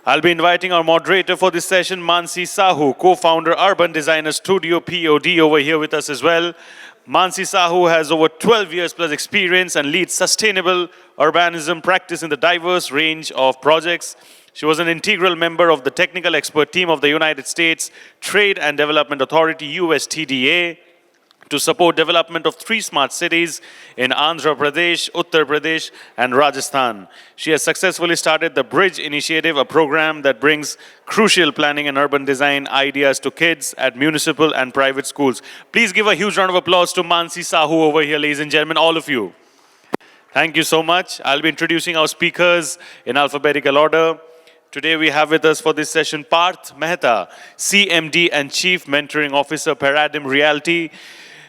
I'll be inviting our moderator for this session, Mansi Sahu, co-founder, urban designer, StudioPOD, over here with us as well. Mansi Sahu has over 12 years plus experience and leads sustainable urbanism practice in the diverse range of projects. She was an integral member of the technical expert team of the United States Trade and Development Authority, USTDA, to support development of 3 smart cities in Andhra Pradesh, Uttar Pradesh, and Rajasthan. She has successfully started the Bridge Initiative, a program that brings crucial planning and urban design ideas to kids at municipal and private schools. Please give a huge round of applause to Mansi Sahu over here, ladies and gentlemen, all of you. Thank you so much. I'll be introducing our speakers in alphabetical order. Today we have with us for this session Parth Mehta, CMD and Chief Mentoring Officer, Paradigm Realty.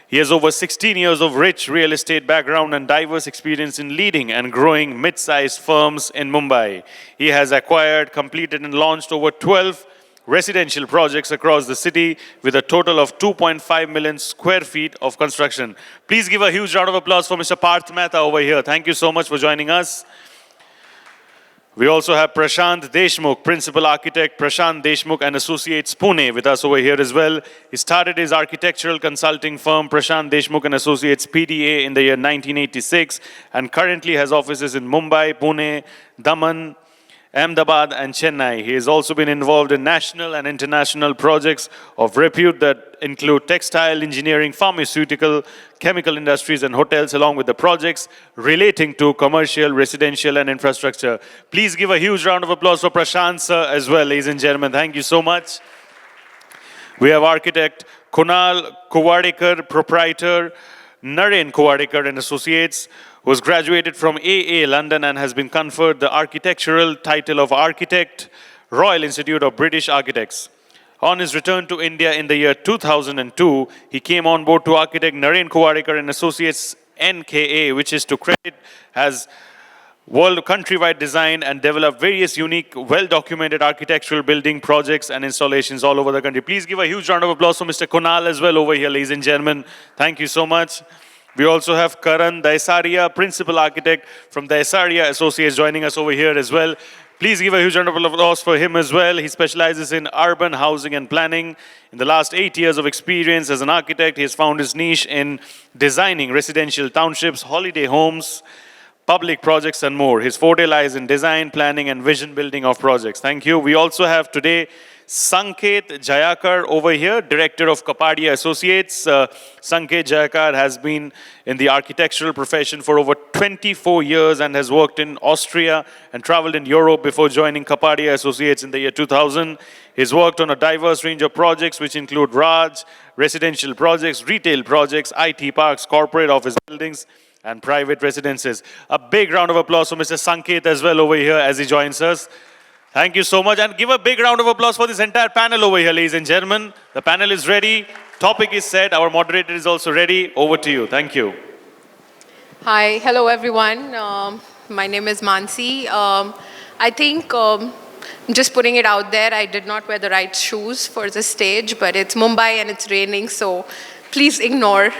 He has over 16 years of rich real estate background and diverse experience in leading and growing mid-sized firms in Mumbai. He has acquired, completed and launched over 12 residential projects across the city with a total of 2.5 million square feet of construction. Please give a huge round of applause for Mr. Parth Mehta over here. Thank you so much for joining us. We also have Prashant Deshmukh, Principal Architect, Prashant Deshmukh and Associates, Pune, with us over here as well. He started his architectural consulting firm, Prashant Deshmukh and Associates, PDA, in the year 1986 and currently has offices in Mumbai, Pune, Daman, Ahmedabad and Chennai. He has also been involved in national and international projects of repute that include textile, engineering, pharmaceutical, chemical industries and hotels, along with the projects relating to commercial, residential and infrastructure. Please give a huge round of applause for Prashant sir as well, ladies and gentlemen. Thank you so much. We have architect Kunal Kuwadekar, proprietor, Naren Kuwadekar and Associates, who has graduated from AA London and has been conferred the architectural title of Architect, Royal Institute of British Architects. On his return to India in the year 2002, he came on board to architect Naren Kuwadekar and Associates NKA, which is to credit, has world countrywide design and developed various unique, well-documented architectural building projects and installations all over the country. Please give a huge round of applause for Mr. Kunal as well over here, ladies and gentlemen. Thank you so much. We also have Karan, Daisaria, Principal Architect from Daisaria Associates, joining us over here as well. Please give a huge round of applause for him as well. He specializes in urban housing and planning. In the last 8 years of experience as an architect, he has found his niche in designing residential townships, holiday homes, public projects and more. His forte lies in design, planning and vision building of projects. Thank you. We also have today Sanket Jayakar over here, Director of Kapadia Associates. Sanket Jayakar has been in the architectural profession for over 24 years and has worked in Austria and traveled in Europe before joining Kapadia Associates in the year 2000. He's worked on a diverse range of projects which include Raj, residential projects, retail projects, IT parks, corporate office buildings and private residences. A big round of applause for Mr. Sanket as well over here as he joins us. Thank you so much, and give a big round of applause for this entire panel over here, ladies and gentlemen. The panel is ready, topic is set, our moderator is also ready. Over to you. Thank you. Hi, hello everyone. My name is Mansi. I think, just putting it out there, I did not wear the right shoes for the stage, but it's Mumbai and it's raining, so please ignore.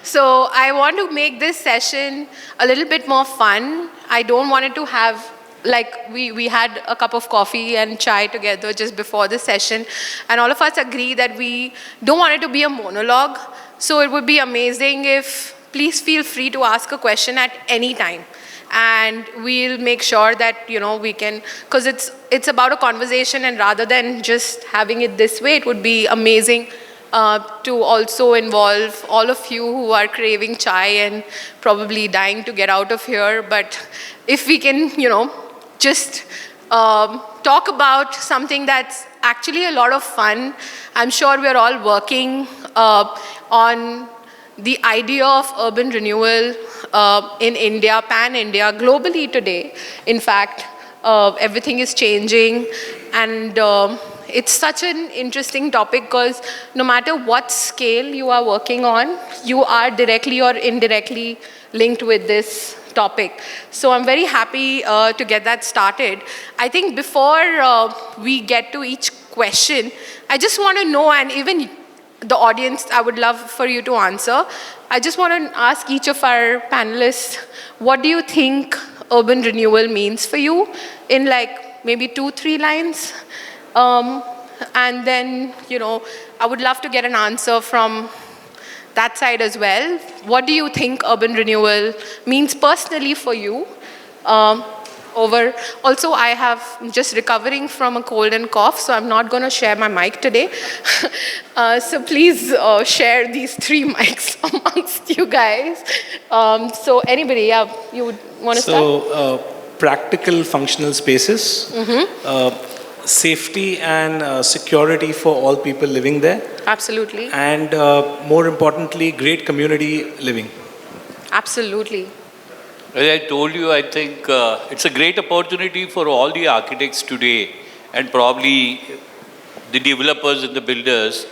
So I want to make this session a little bit more fun. I don't want it to have, like we had a cup of coffee and chai together just before the session, and all of us agree that we don't want it to be a monologue. So it would be amazing if, please feel free to ask a question at any time. And we'll make sure that, we can, because it's about a conversation, and rather than just having it this way, it would be amazing to also involve all of you who are craving chai and probably dying to get out of here. But if we can, just talk about something that's actually a lot of fun. I'm sure we're all working on the idea of urban renewal in India, pan-India, globally today. In fact, everything is changing, and it's such an interesting topic because no matter what scale you are working on, you are directly or indirectly linked with this topic. So I'm very happy to get that started. I think before we get to each question, I just want to know, and even the audience, I would love for you to answer. I just want to ask each of our panelists, what do you think urban renewal means for you in like maybe 2-3 lines. And then, I would love to get an answer from that side as well. What do you think urban renewal means personally for you? Also, I have just recovering from a cold and cough, so I'm not going to share my mic today. So please share these 3 mics amongst you guys. So anybody, you would want to start? So practical functional spaces, safety and security for all people living there. Absolutely. And more importantly, great community living. Absolutely. As I told you, I think it's a great opportunity for all the architects today and probably the developers and the builders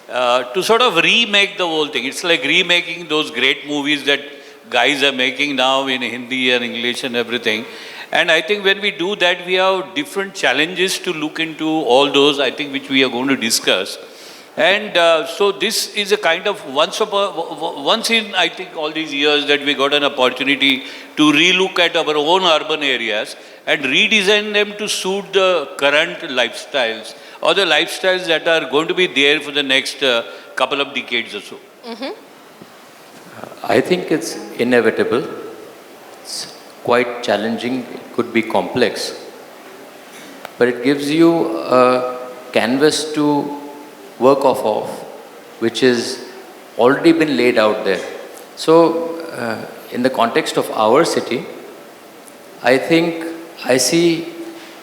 to sort of remake the whole thing. It's like remaking those great movies that guys are making now in Hindi and English and everything. And I think when we do that, we have different challenges to look into all those, I think, which we are going to discuss. And so this is a kind of once in, I think, all these years that we got an opportunity to relook at our own urban areas and redesign them to suit the current lifestyles or the lifestyles that are going to be there for the next couple of decades or so. I think it's inevitable. It's quite challenging. It could be complex. But it gives you a canvas to work off of, which is already been laid out there. So, in the context of our city, I think I see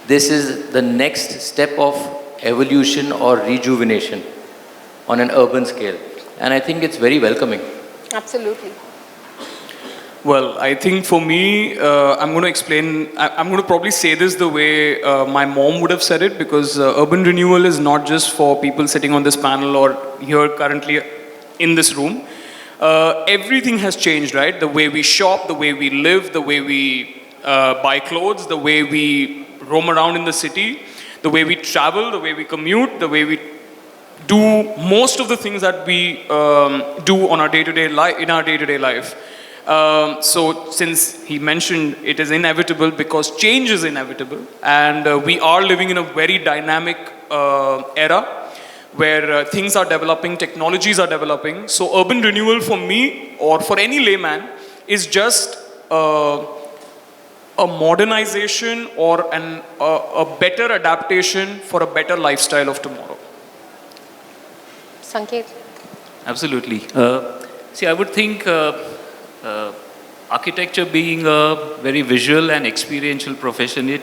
this is the next step of evolution or rejuvenation on an urban scale. And I think it's very welcoming. Absolutely. Well, I think for me, I'm going to explain, I'm going to probably say this the way my mom would have said it, because urban renewal is not just for people sitting on this panel or here currently in this room. Everything has changed, right? The way we shop, the way we live, the way we buy clothes, the way we roam around in the city, the way we travel, the way we commute, the way we do most of the things that we do on our day-to-day life, in our day-to-day life. So since he mentioned it is inevitable because change is inevitable, and we are living in a very dynamic era where things are developing, technologies are developing. So urban renewal for me or for any layman is just a modernization or a better adaptation for a better lifestyle of tomorrow. Sanket. Absolutely. See, I would think architecture being a very visual and experiential profession, it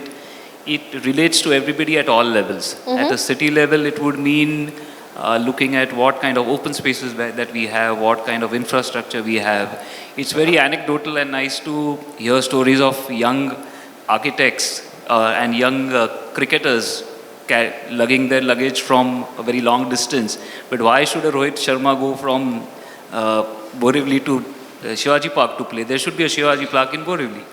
relates to everybody at all levels. At a city level, it would mean looking at what kind of open spaces that we have, what kind of infrastructure we have. It's very anecdotal and nice to hear stories of young architects and young cricketers lugging their luggage from a very long distance. But why should a Rohit Sharma go from Borivali to Shivaji Park to play? There should be a Shivaji Park in Borivali.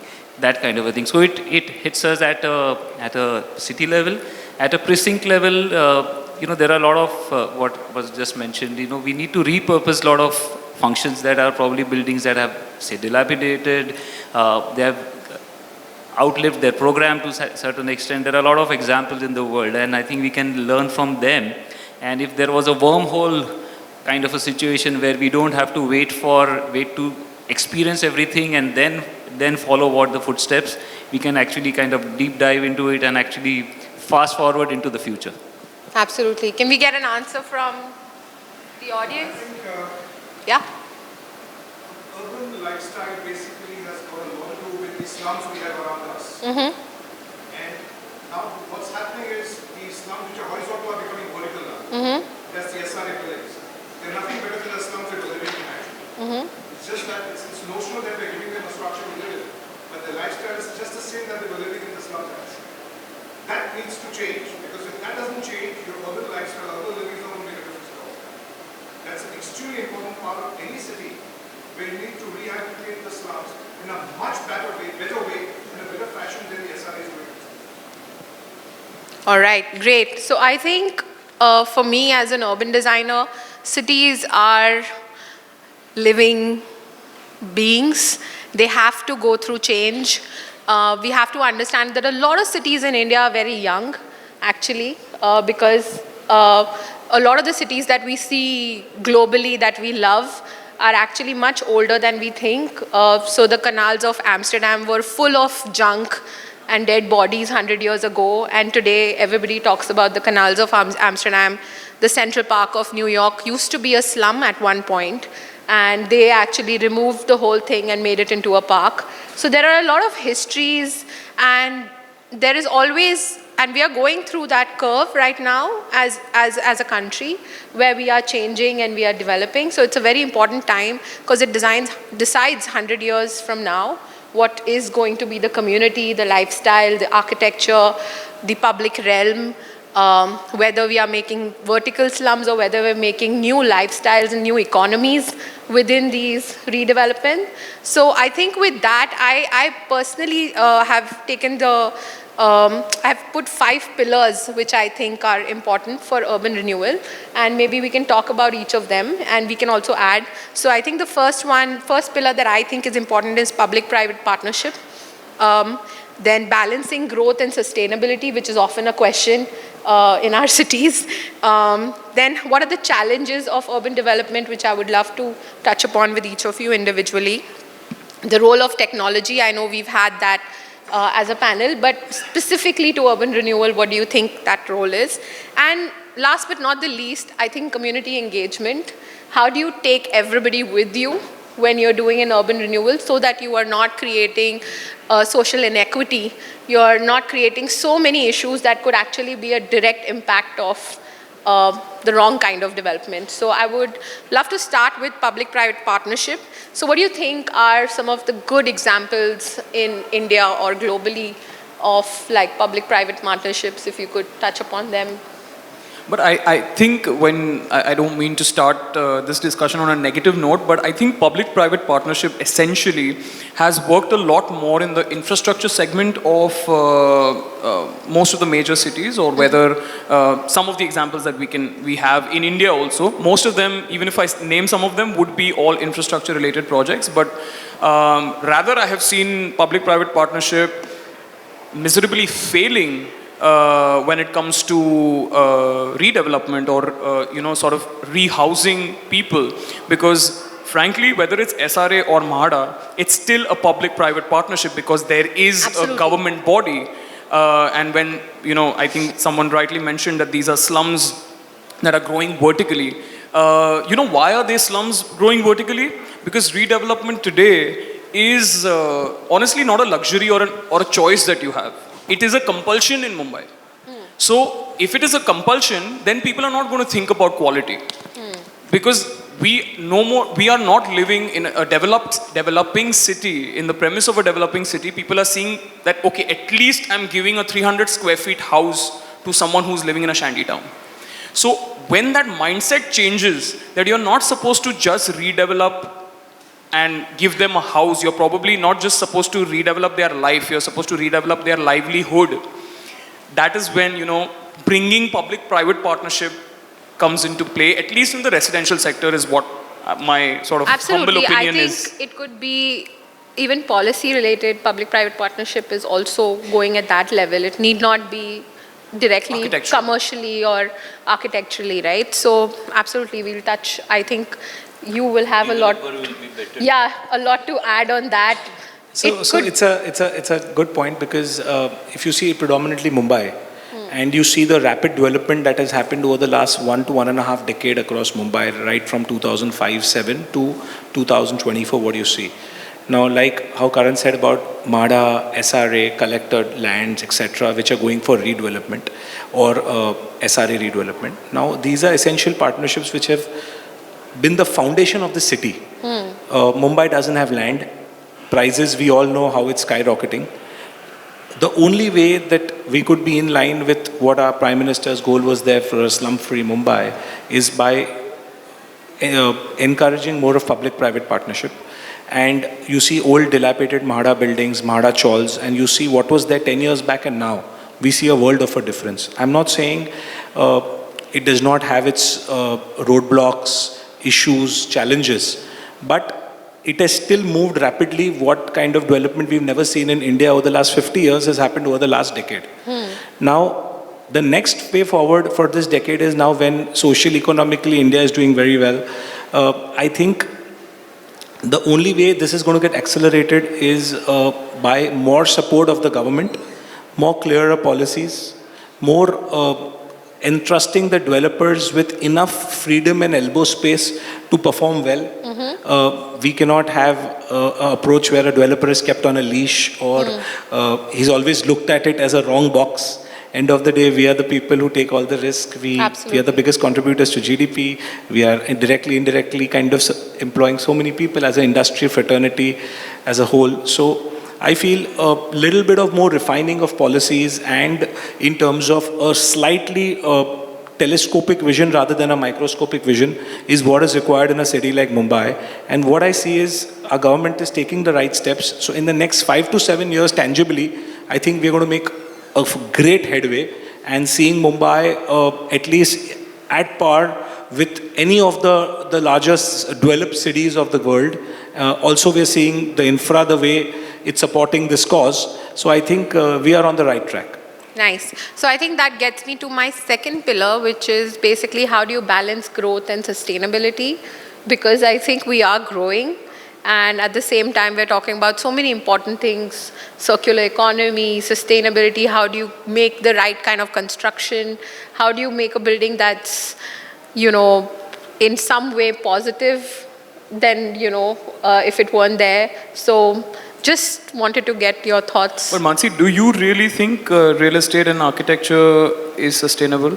That kind of a thing. So it hits us at a city level. At a precinct level, there are a lot of what was just mentioned. We need to repurpose a lot of functions that are probably buildings that have, say, dilapidated. They have outlived their program to a certain extent. There are a lot of examples in the world, and I think we can learn from them. And if there was a wormhole kind of a situation where we don't have to wait to experience everything and then follow what the footsteps, we can actually kind of deep dive into it and actually fast forward into the future. Absolutely. Can we get an answer from the audience? I think, yeah? Urban lifestyle basically has got a lot to do with the slums we have around us. Mm-hmm. And now what's happening is the slums which are horizontal are becoming vertical now. Mm-hmm. That's the SRA buildings. They're nothing better than the slums that we're living in actually. Mm-hmm. It's just that it's notional that we're giving them a structure to live in. But the lifestyle is just the same that they were living in the slums as. That needs to change, because if that doesn't change, your urban lifestyle, urban living is not going to make a difference at all. That's an extremely important part of any city, where you need to rehabilitate the slums in a much better way, in a better fashion than the SRA is doing. All right, great. So I think for me as an urban designer, cities are living beings. They have to go through change. we have to understand that a lot of cities in India are very young, actually, because a lot of the cities that we see globally that we love are actually much older than we think. So the canals of Amsterdam were full of junk and dead bodies 100 years ago, and today everybody talks about the canals of Amsterdam. The Central Park of New York used to be a slum at one point, and they actually removed the whole thing and made it into a park. So there are a lot of histories, and there is always, and we are going through that curve right now as a country, where we are changing and we are developing. So it's a very important time, because it decides 100 years from now what is going to be the community, the lifestyle, the architecture, the public realm, whether we are making vertical slums or whether we're making new lifestyles and new economies within these redevelopment. So I think with that, I personally have taken I've put 5 pillars which I think are important for urban renewal, and maybe we can talk about each of them, and we can also add. So I think the first pillar that I think is important is public-private partnership. Then balancing growth and sustainability, which is often a question in our cities. Then what are the challenges of urban development, which I would love to touch upon with each of you individually. The role of technology, I know we've had that as a panel, but specifically to urban renewal, what do you think that role is? And last but not the least, I think community engagement. How do you take everybody with you when you're doing an urban renewal, so that you are not creating social inequity, you're not creating so many issues that could actually be a direct impact of the wrong kind of development. So I would love to start with public-private partnership. So what do you think are some of the good examples in India or globally of like public-private partnerships, if you could touch upon them? But I think I don't mean to start this discussion on a negative note, but I think public-private partnership essentially has worked a lot more in the infrastructure segment of most of the major cities, or whether some of the examples that we have in India also. Most of them, even if I name some of them, would be all infrastructure related projects. But rather I have seen public-private partnership miserably failing when it comes to redevelopment or sort of rehousing people, because frankly, whether it's SRA or MHADA, it's still a public-private partnership, because there is a government body, and when I think someone rightly mentioned that these are slums that are growing vertically. Why are they slums growing vertically? Because redevelopment today is honestly not a luxury or a choice that you have. It is a compulsion in Mumbai. So if it is a compulsion, then people are not going to think about quality. Because we are not living in a developing city. In the premise of a developing city, people are seeing that, okay, at least I'm giving a 300 square feet house to someone who's living in a shanty town. So when that mindset changes, that you're not supposed to just redevelop and give them a house, you're probably not just supposed to redevelop their life, you're supposed to redevelop their livelihood. That is when, bringing public-private partnership comes into play, at least in the residential sector, is what my sort of humble opinion is. I think it could be even policy-related. Public-private partnership is also going at that level. It need not be directly commercially or architecturally, right? So absolutely, we'll touch. I think you will have a lot to add on that. So it's a good point, because if you see predominantly Mumbai, and you see the rapid development that has happened over the last 1 to 1.5 decade across Mumbai, right from 2005-07 to 2024, what do you see? Now, like how Karan said about MHADA, SRA, collected lands, etc., which are going for redevelopment or SRA redevelopment. Now, these are essential partnerships which have been the foundation of the city. Mumbai doesn't have land. Prices, we all know how it's skyrocketing. The only way that we could be in line with what our Prime Minister's goal was there for a slum-free Mumbai is by encouraging more of public-private partnership. And you see old dilapidated MHADA buildings, MHADA chawls, and you see what was there 10 years back and now. We see a world of a difference. I'm not saying it does not have its roadblocks, issues, challenges, but it has still moved rapidly. What kind of development we've never seen in India over the last 50 years has happened over the last decade. Now, the next way forward for this decade is now when socially, economically, India is doing very well. I think the only way this is going to get accelerated is by more support of the government, more clearer policies, more entrusting the developers with enough freedom and elbow space to perform well. We cannot have an approach where a developer is kept on a leash or he's always looked at it as a wrong box. End of the day, we are the people who take all the risk. We are the biggest contributors to GDP. We are indirectly kind of employing so many people as an industry fraternity as a whole. So I feel a little bit of more refining of policies and in terms of a slightly telescopic vision rather than a microscopic vision is what is required in a city like Mumbai. And what I see is our government is taking the right steps. So in the next 5 to 7 years, tangibly, I think we're going to make a great headway and seeing Mumbai at least at par with any of the largest developed cities of the world. Also, we're seeing the infra, the way it's supporting this cause. So I think we are on the right track. Nice. So I think that gets me to my second pillar, which is basically how do you balance growth and sustainability? Because I think we are growing. And at the same time, we're talking about so many important things, circular economy, sustainability, how do you make the right kind of construction? How do you make a building that's, in some way positive than, if it weren't there? So just wanted to get your thoughts. But Mansi, do you really think real estate and architecture is sustainable?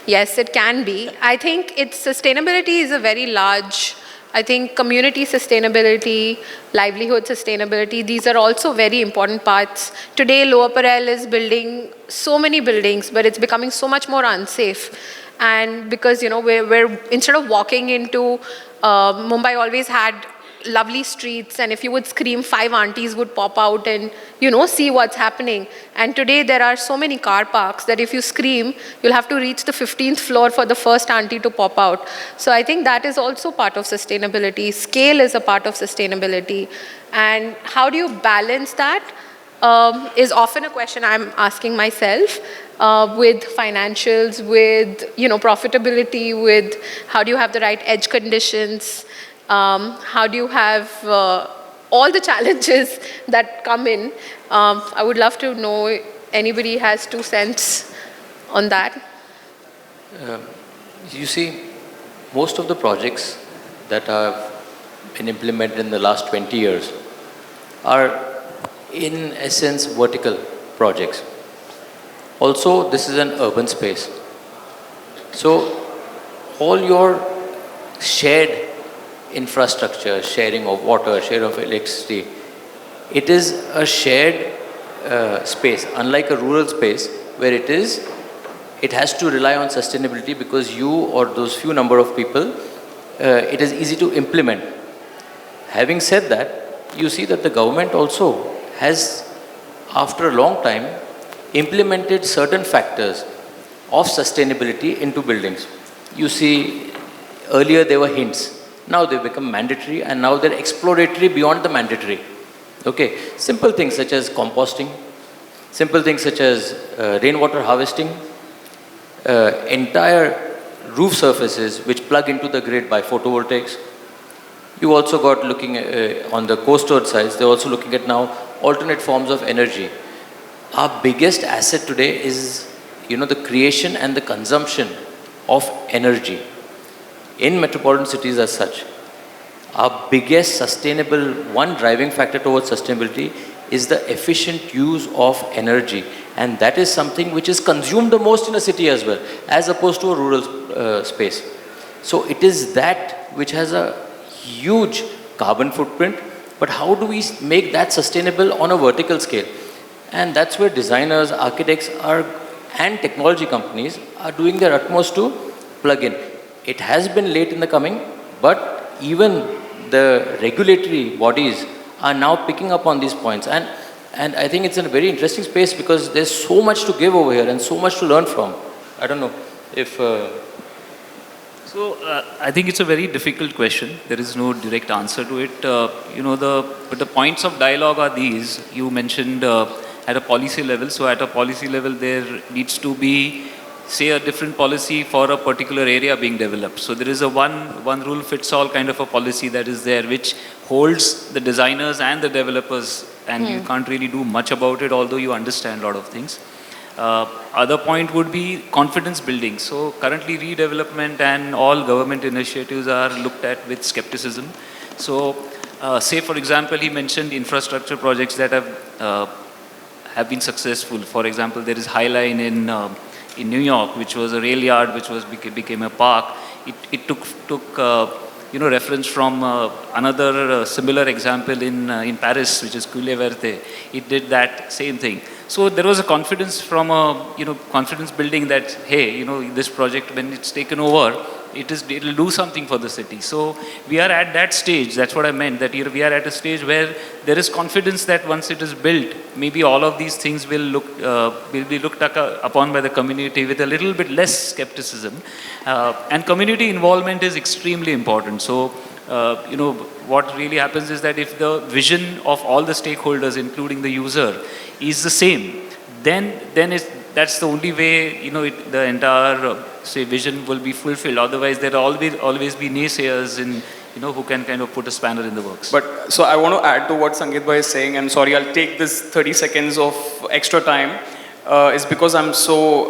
Yes, it can be. I think sustainability is a very large... I think community sustainability, livelihood sustainability, these are also very important parts. Today, Lower Parel is building so many buildings, but it's becoming so much more unsafe. And because, we're instead of walking into, Mumbai always had lovely streets, and if you would scream, 5 aunties would pop out and, see what's happening. And today there are so many car parks that if you scream, you'll have to reach the 15th floor for the first auntie to pop out. So I think that is also part of sustainability. Scale is a part of sustainability. And how do you balance that is often a question I'm asking myself with financials, with, profitability, with how do you have the right edge conditions, how do you have all the challenges that come in. I would love to know anybody has 2 cents on that. You see, most of the projects that have been implemented in the last 20 years are in essence vertical projects. Also, this is an urban space. So all your shared infrastructure, sharing of water, share of electricity, it is a shared space, unlike a rural space where it has to rely on sustainability because you or those few number of people, it is easy to implement. Having said that, you see that the government also has, after a long time, implemented certain factors of sustainability into buildings. You see, earlier there were hints. Now they've become mandatory and now they're exploratory beyond the mandatory. Okay, simple things such as composting, simple things such as rainwater harvesting, entire roof surfaces which plug into the grid by photovoltaics. You also got looking on the coastal sides, they're also looking at now alternate forms of energy. Our biggest asset today is, the creation and the consumption of energy. In metropolitan cities as such, our biggest sustainable, one driving factor towards sustainability is the efficient use of energy. And that is something which is consumed the most in a city as well, as opposed to a rural space. So it is that which has a huge carbon footprint, but how do we make that sustainable on a vertical scale? And that's where designers, architects and technology companies are doing their utmost to plug in. It has been late in the coming, but even the regulatory bodies are now picking up on these points. And I think it's a very interesting space because there's so much to give over here and so much to learn from. I don't know if So I think it's a very difficult question. There is no direct answer to it. But the points of dialogue are these. You mentioned at a policy level. So at a policy level, there needs to be, say, a different policy for a particular area being developed. So there is a one rule fits all kind of a policy that is there, which holds the designers and the developers, and you can't really do much about it, although you understand a lot of things. Other point would be confidence building. So currently redevelopment and all government initiatives are looked at with skepticism. So say for example, he mentioned infrastructure projects that have been successful. For example, there is High Line in New York, which was a rail yard, which became a park. It took reference from another similar example in Paris, which is Kuwadekar. It did that same thing. So there was a confidence from confidence building that, hey, this project, when it's taken over, it'll do something for the city. So we are at that stage. That's what I meant, that we are at a stage where there is confidence that once it is built, maybe all of these things will be looked upon by the community with a little bit less skepticism. And community involvement is extremely important. So, what really happens is that if the vision of all the stakeholders, including the user, is the same, then that's the only way, the entire, vision will be fulfilled. Otherwise, there will always be naysayers who can kind of put a spanner in the works. But, so I want to add to what Sanket bhai is saying, and sorry, I'll take this 30 seconds of extra time, is because I'm so,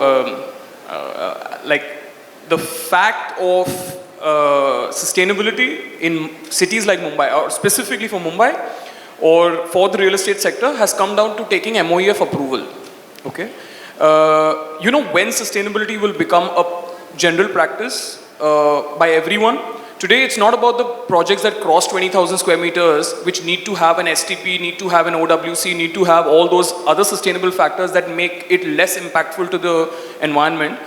the fact of sustainability in cities like Mumbai, or specifically for Mumbai, or for the real estate sector, has come down to taking MOEF approval, okay? When sustainability will become a general practice by everyone. Today, it's not about the projects that cross 20,000 square meters, which need to have an STP, need to have an OWC, need to have all those other sustainable factors that make it less impactful to the environment.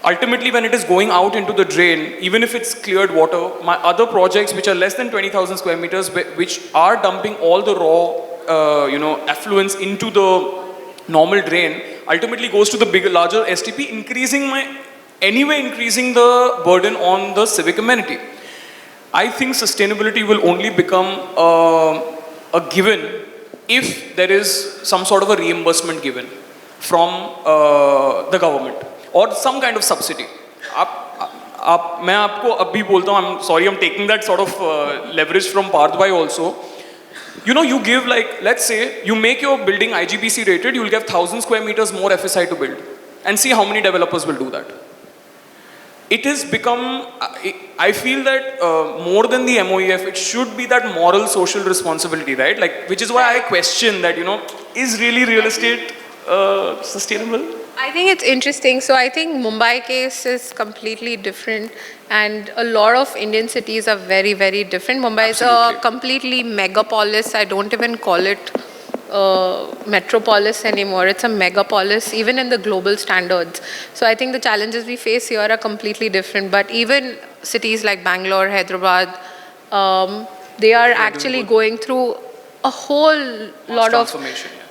Ultimately, when it is going out into the drain, even if it's cleared water, my other projects which are less than 20,000 square meters, which are dumping all the raw, effluents into the normal drain, ultimately goes to the larger STP, increasing the burden on the civic amenity. I think sustainability will only become a given if there is some sort of a reimbursement given from the government or some kind of subsidy. मैं आपको अभी बोलता हूँ, I'm sorry, I'm taking that sort of leverage from Parth bhai also. You give, let's say, you make your building IGBC rated, you will get 1,000 square meters more FSI to build. And see how many developers will do that. It has become, I feel that more than the MOEF, it should be that moral social responsibility, right? Which is why I question that, is really real estate sustainable? I think it's interesting. So I think Mumbai case is completely different, and a lot of Indian cities are very, very different. Mumbai is a completely megapolis. I don't even call it metropolis anymore. It's a megapolis, even in the global standards. So I think the challenges we face here are completely different. But even cities like Bangalore, Hyderabad, they are actually going through a whole lot of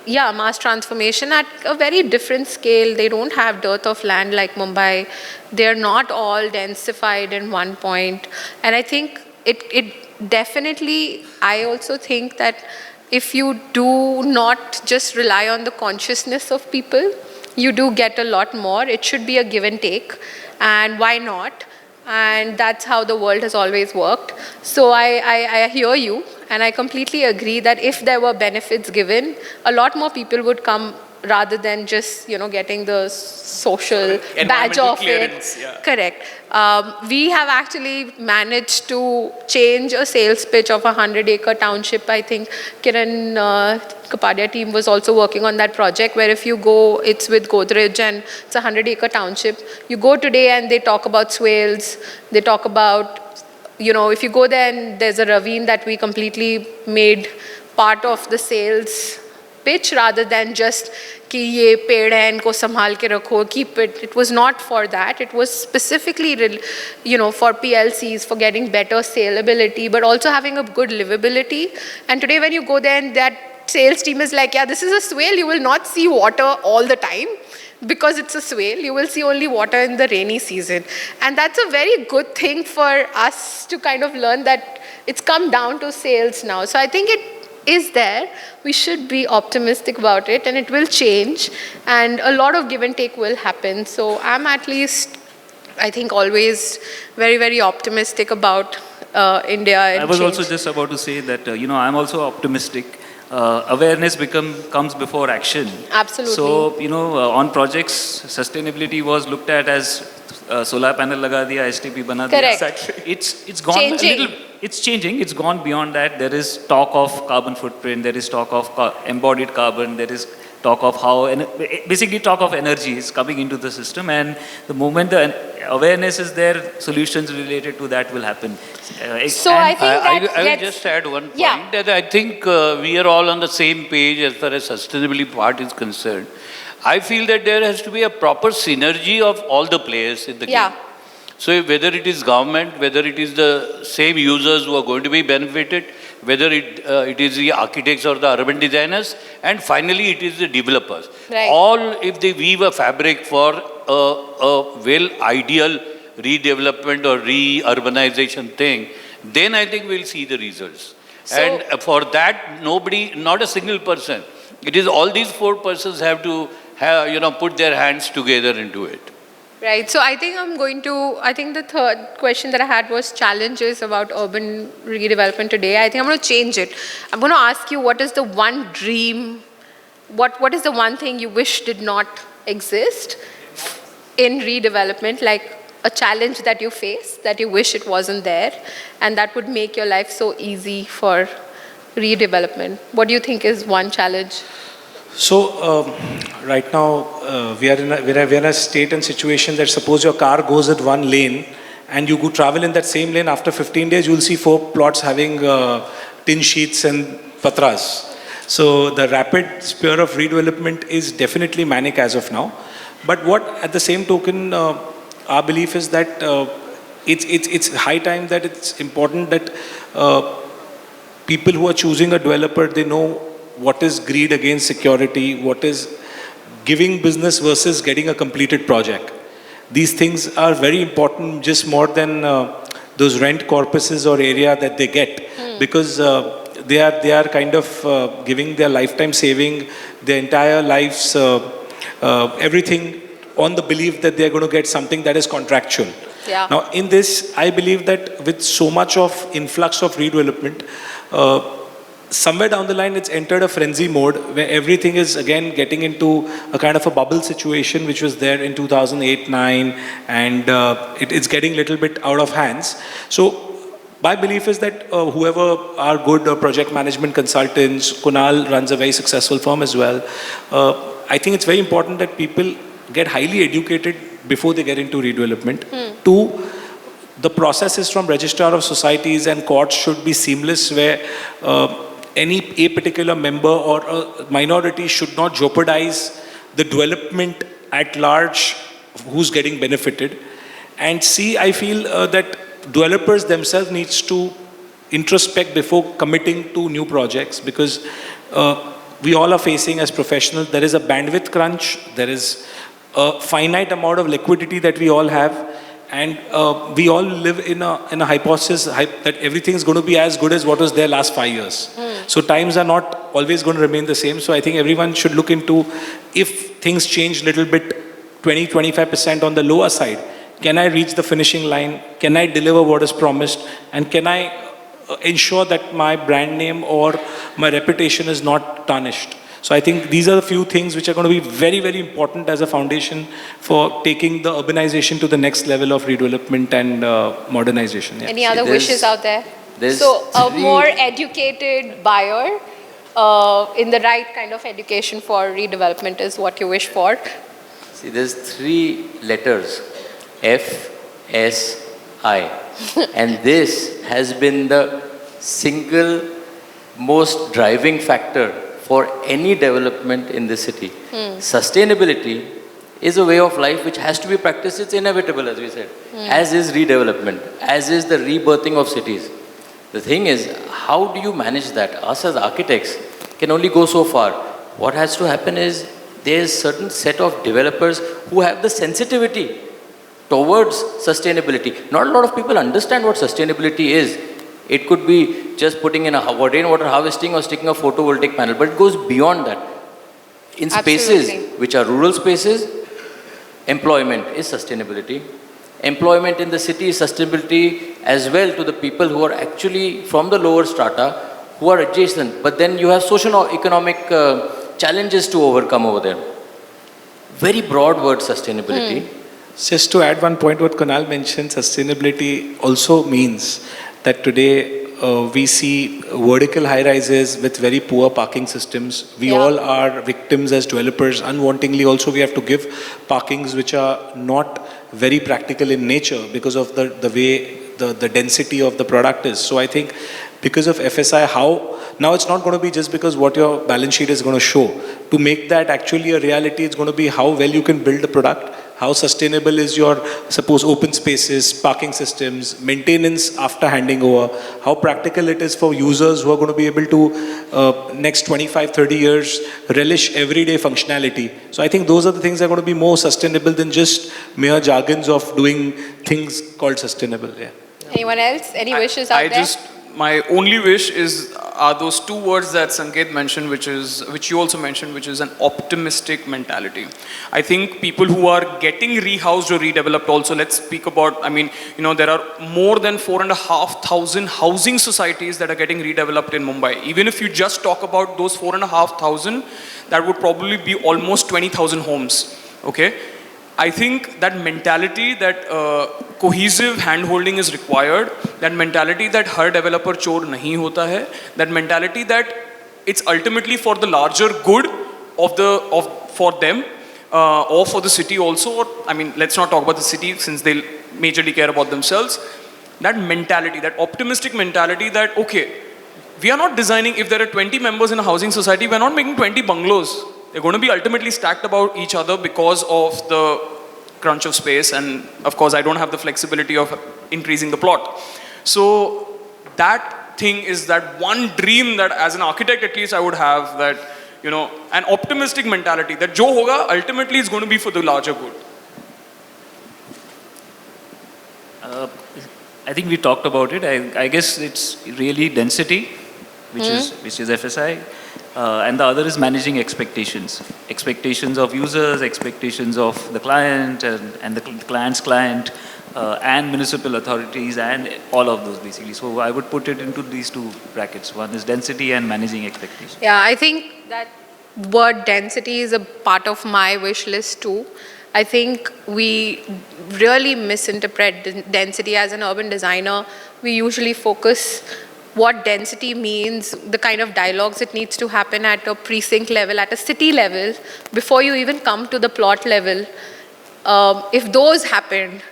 mass transformation at a very different scale. They don't have dearth of land like Mumbai. They're not all densified in one point. And I think it definitely, I also think that if you do not just rely on the consciousness of people, you do get a lot more. It should be a give and take. And why not? And that's how the world has always worked. So I hear you, and I completely agree that if there were benefits given, a lot more people would come rather than just, getting the social badge of it. Yeah. Correct. We have actually managed to change a sales pitch of a 100-acre township. I think Karan, Kapadia team was also working on that project, where if you go, it's with Godrej and it's a 100-acre township. You go today and they talk about swales, they talk about, if you go there and there's a ravine that we completely made part of the sales pitch, rather than just कि ये पेड़ है इनको संभाल के रखो, keep it. It was not for that. It was specifically, for PLCs, for getting better saleability, but also having a good livability. And today when you go there and that sales team is like, yeah, this is a swale, you will not see water all the time. because it's a swale, you will see only water in the rainy season. And that's a very good thing for us to kind of learn that it's come down to sales now. So I think it is there. We should be optimistic about it, and it will change, and a lot of give and take will happen. So I'm at least, I think, always very, very optimistic about India. And I was change. also just about to say that, I'm also optimistic. Awareness comes before action. Absolutely. So, on projects, sustainability was looked at as solar panel laga diya, STP bana diya. Correct. Exactly. It's gone Changing. a little. It's changing. It's gone beyond that. There is talk of carbon footprint. There is talk of embodied carbon. There is talk of how, basically talk of energy is coming into the system. And the moment the awareness is there, solutions related to that will happen. So I think I that will just add one point, Yeah. that I think we are all on the same page as far as sustainability part is concerned. I feel that there has to be a proper synergy of all the players in the Yeah. game. So whether it is government, whether it is the same users who are going to be benefited, whether it is the architects or the urban designers, and finally it is the developers. Right. All, if they weave a fabric for a well ideal redevelopment or re-urbanization thing, then I think we'll see the results. So- And for that, nobody, not a single person. It is all these four persons have to put their hands together into it. Right. So I think I think the third question that I had was challenges about urban redevelopment today. I think I'm going to change it. I'm going to ask you, what is the one dream, what is the one thing you wish did not exist in redevelopment, like a challenge that you face, that you wish it wasn't there, and that would make your life so easy for redevelopment? What do you think is one challenge? So right now we are in a state and situation that suppose your car goes at one lane and you go travel in that same lane, after 15 days you will see 4 plots having tin sheets and patras. So the rapid spur of redevelopment is definitely manic as of now. But what at the same token our belief is that it's high time that it's important that people who are choosing a developer, they know what is greed against security, what is giving business versus getting a completed project. These things are very important, just more than those rent corpuses or area that they get, because they are kind of giving their lifetime saving, their entire lives, everything on the belief that they are going to get something that is contractual. Yeah. Now, in this, I believe that with so much of influx of redevelopment, somewhere down the line, it's entered a frenzy mode where everything is again getting into a kind of a bubble situation, which was there in 2008-9, and it's getting a little bit out of hands. So my belief is that whoever are good project management consultants, Kunal runs a very successful firm as well. I think it's very important that people get highly educated before they get into redevelopment. Two, the processes from registrar of societies and courts should be seamless, where a particular member or a minority should not jeopardize the development at large who's getting benefited. And C, I feel that developers themselves needs to introspect before committing to new projects, because we all are facing as professionals, there is a bandwidth crunch, there is a finite amount of liquidity that we all have, and we all live in a hypothesis that everything is going to be as good as what was there last 5 years. So times are not always going to remain the same. So I think everyone should look into, if things change a little bit, 20-25% on the lower side, can I reach the finishing line? Can I deliver what is promised? And can I ensure that my brand name or my reputation is not tarnished? So I think these are the few things which are going to be very, very important as a foundation for taking the urbanization to the next level of redevelopment and modernization. Yeah. Any other wishes out there? there's So a three- more educated buyer in the right kind of education for redevelopment is what you wish for. See, there's 3 letters, F, S, I. And this has been the single most driving factor for any development in the city. Sustainability is a way of life which has to be practiced. It's inevitable, as we said, as is redevelopment, as is the rebirthing of cities. The thing is, how do you manage that? Us as architects can only go so far. What has to happen is there's certain set of developers who have the sensitivity towards sustainability. Not a lot of people understand what sustainability is. It could be just putting in a rainwater harvesting or sticking a photovoltaic panel, but it goes beyond that. In spaces Absolutely. which are rural spaces, employment is sustainability. Employment in the city is sustainability as well to the people who are actually from the lower strata, who are adjacent. But then you have socio-economic challenges to overcome over there. Very broad word, sustainability. Just to add one point, what Kunal mentioned, sustainability also means that today we see vertical high-rises with very poor parking systems. We all are victims as developers. Unwantingly also we have to give parkings which are not very practical in nature because of the way the density of the product is. So I think because of FSI, now it's not going to be just because what your balance sheet is going to show. To make that actually a reality, it's going to be how well you can build the product, how sustainable is your, suppose, open spaces, parking systems, maintenance after handing over, how practical it is for users who are going to be able to, next 25, 30 years, relish everyday functionality. So I think those are the things that are going to be more sustainable than just mere jargons of doing things called sustainable. Yeah. Anyone else? Any wishes out there? My only wish are those two words that Sanket mentioned, which you also mentioned, which is an optimistic mentality. I think people who are getting rehoused or redeveloped also, let's speak about, there are more than 4,500 housing societies that are getting redeveloped in Mumbai. Even if you just talk about those 4,500, that would probably be almost 20,000 homes, okay? I think that mentality, that cohesive hand-holding is required, that mentality that har developer chor nahi hota hai, that mentality that it's ultimately for the larger good for them or for the city also. Let's not talk about the city since they majorly care about themselves. That mentality, that optimistic mentality that, okay, we are not designing, if there are 20 members in a housing society, we are not making 20 bungalows. They're going to be ultimately stacked about each other because of the crunch of space, and of course I don't have the flexibility of increasing the plot. So that thing is that one dream that as an architect at least I would have, that, an optimistic mentality that jo hoga ultimately is going to be for the larger good. I think we talked about it. I guess it's really density, which is FSI. And the other is managing expectations. Expectations of users, expectations of the client and the client's client, and municipal authorities, and all of those basically. So I would put it into these two brackets. One is density and managing expectations. Yeah, I think that word density is a part of my wish list too. I think we really misinterpret density as an urban designer. We usually focus what density means, the kind of dialogues it needs to happen at a precinct level, at a city level, before you even come to the plot level. If those happened,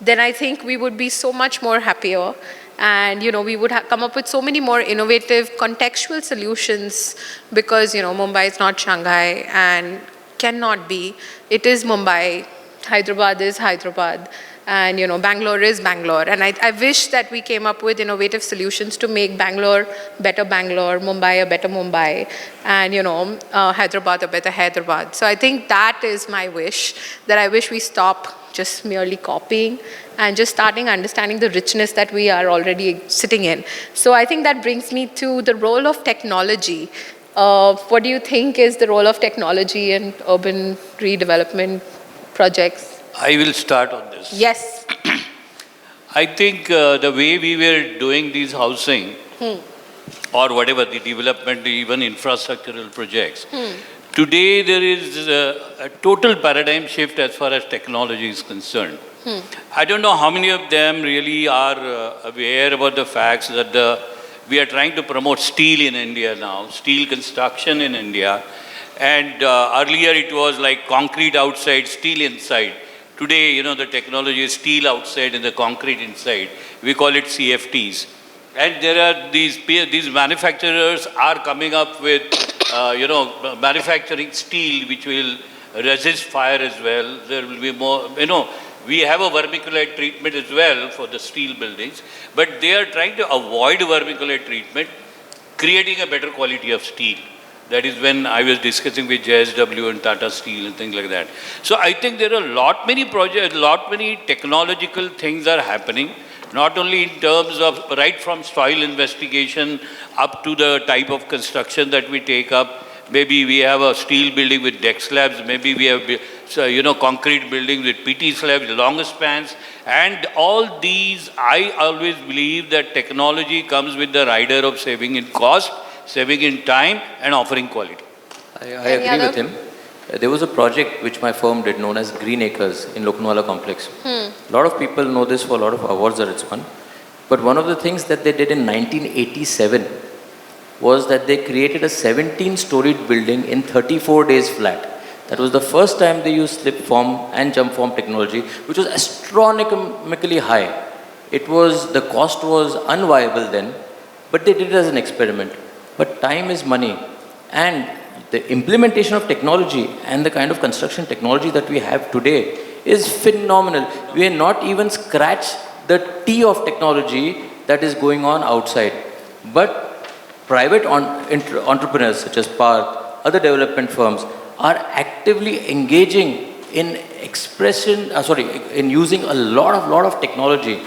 then I think we would be so much more happier. And, we would come up with so many more innovative contextual solutions because, Mumbai is not Shanghai and cannot be. It is Mumbai. Hyderabad is Hyderabad. And, Bangalore is Bangalore. And I wish that we came up with innovative solutions to make Bangalore better Bangalore, Mumbai a better Mumbai, and, Hyderabad a better Hyderabad. So I think that is my wish, that I wish we stop just merely copying and just starting understanding the richness that we are already sitting in. So I think that brings me to the role of technology. What do you think is the role of technology in urban redevelopment projects? I will start on this. Yes. I think the way we were doing these housing or whatever, the development, even infrastructural projects, today there is a total paradigm shift as far as technology is concerned. I don't know how many of them really are aware about the facts that we are trying to promote steel in India now, steel construction in India. And earlier it was like concrete outside, steel inside. Today, the technology is steel outside and the concrete inside. We call it CFTs. And there are these manufacturers are coming up with, manufacturing steel which will resist fire as well. There will be more, we have a vermiculite treatment as well for the steel buildings, but they are trying to avoid vermiculite treatment, creating a better quality of steel. That is when I was discussing with JSW and Tata Steel and things like that. So I think there are many projects, many technological things are happening, not only in terms of right from soil investigation up to the type of construction that we take up. Maybe we have a steel building with deck slabs, maybe we have, concrete buildings with PT slabs, longer spans, and all these, I always believe that technology comes with the rider of saving in cost, saving in time, and offering quality. I agree with him. There was a project which my firm did known as Green Acres in Loknwala complex. A lot of people know this for a lot of awards that it's won. But one of the things that they did in 1987 was that they created a 17-storied building in 34 days flat. That was the first time they used slip form and jump form technology, which was astronomically high. The cost was unviable then, but they did it as an experiment. But time is money. And the implementation of technology and the kind of construction technology that we have today is phenomenal. We are not even scratched the T of technology that is going on outside. But private entrepreneurs such as Parth, other development firms are actively engaging in in using a lot of technology.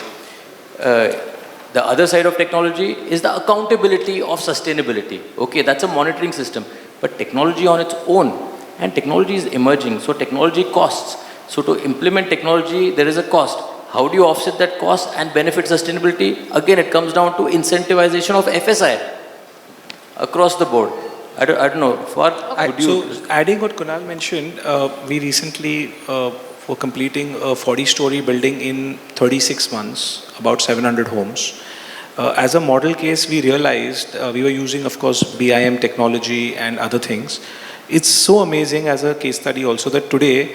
The other side of technology is the accountability of sustainability. Okay, that's a monitoring system, but technology on its own, and technology is emerging, so technology costs. So to implement technology, there is a cost. How do you offset that cost and benefit sustainability? Again, it comes down to incentivization of FSI across the board. I don't know. So adding what Kunal mentioned, we recently were completing a 40-story building in 36 months, about 700 homes. As a model case, we realized we were using, of course, BIM technology and other things. It's so amazing as a case study also that today,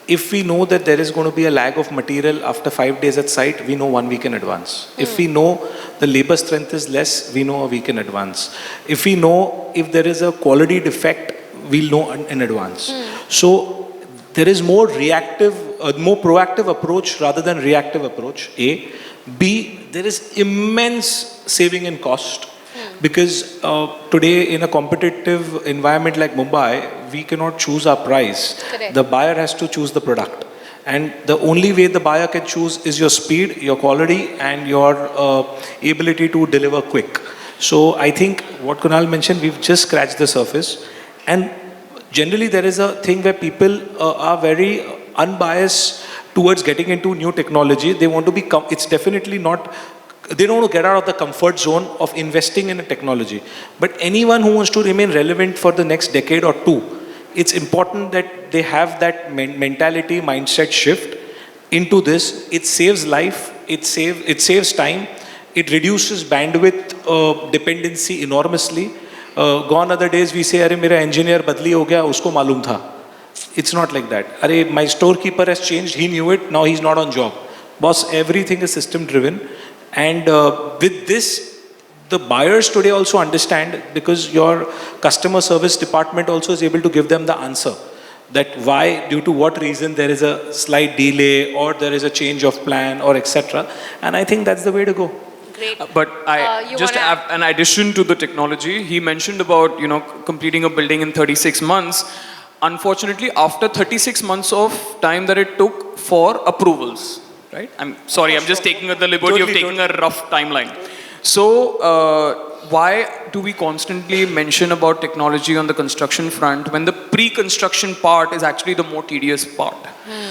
if we know that there is going to be a lag of material after 5 days at site, we know 1 week in advance. If we know the labor strength is less, we know a week in advance. If we know if there is a quality defect, we'll know in advance. So there is more proactive approach rather than reactive approach, A. B, there is immense saving in cost. Because today in a competitive environment like Mumbai, we cannot choose our price. Correct. The buyer has to choose the product. And the only way the buyer can choose is your speed, your quality, and your ability to deliver quick. So I think what Kunal mentioned, we've just scratched the surface. And generally there is a thing where people are very unbiased towards getting into new technology. They want to be, it's definitely not, they don't want to get out of the comfort zone of investing in a technology. But anyone who wants to remain relevant for the next decade or two, it's important that they have that mentality, mindset shift into this. It saves life, it saves time, it reduces bandwidth dependency enormously. Gone are the days we say, "Arey, mera engineer badli ho gaya, usko malum tha." It's not like that. "Arey, my storekeeper has changed, he knew it, now he's not on job." Boss, everything is system driven. And with this, the buyers today also understand, because your customer service department also is able to give them the answer that why, due to what reason there is a slight delay or there is a change of plan or etc. And I think that's the way to go. Great. But I just have an addition to the technology. He mentioned about, completing a building in 36 months. Unfortunately, after 36 months of time that it took for approvals, right? I'm sorry, I'm just taking the liberty of taking a rough timeline. So, why do we constantly mention about technology on the construction front when the pre-construction part is actually the more tedious part?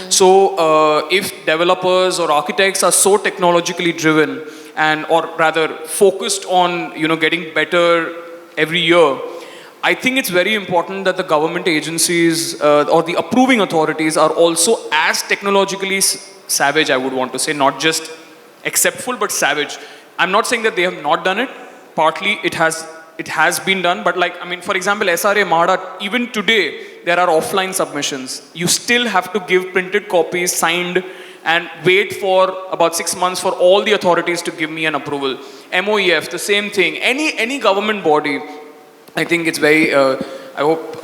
So, if developers or architects are so technologically driven or rather focused on, getting better every year, I think it's very important that the government agencies or the approving authorities are also as technologically savage, I would want to say, not just acceptful, but savage. I'm not saying that they have not done it. Partly it has been done, but for example, SRA Mahada, even today, there are offline submissions. You still have to give printed copies, signed, and wait for about 6 months for all the authorities to give me an approval. MOEF, the same thing. Any government body, I think it's very, I hope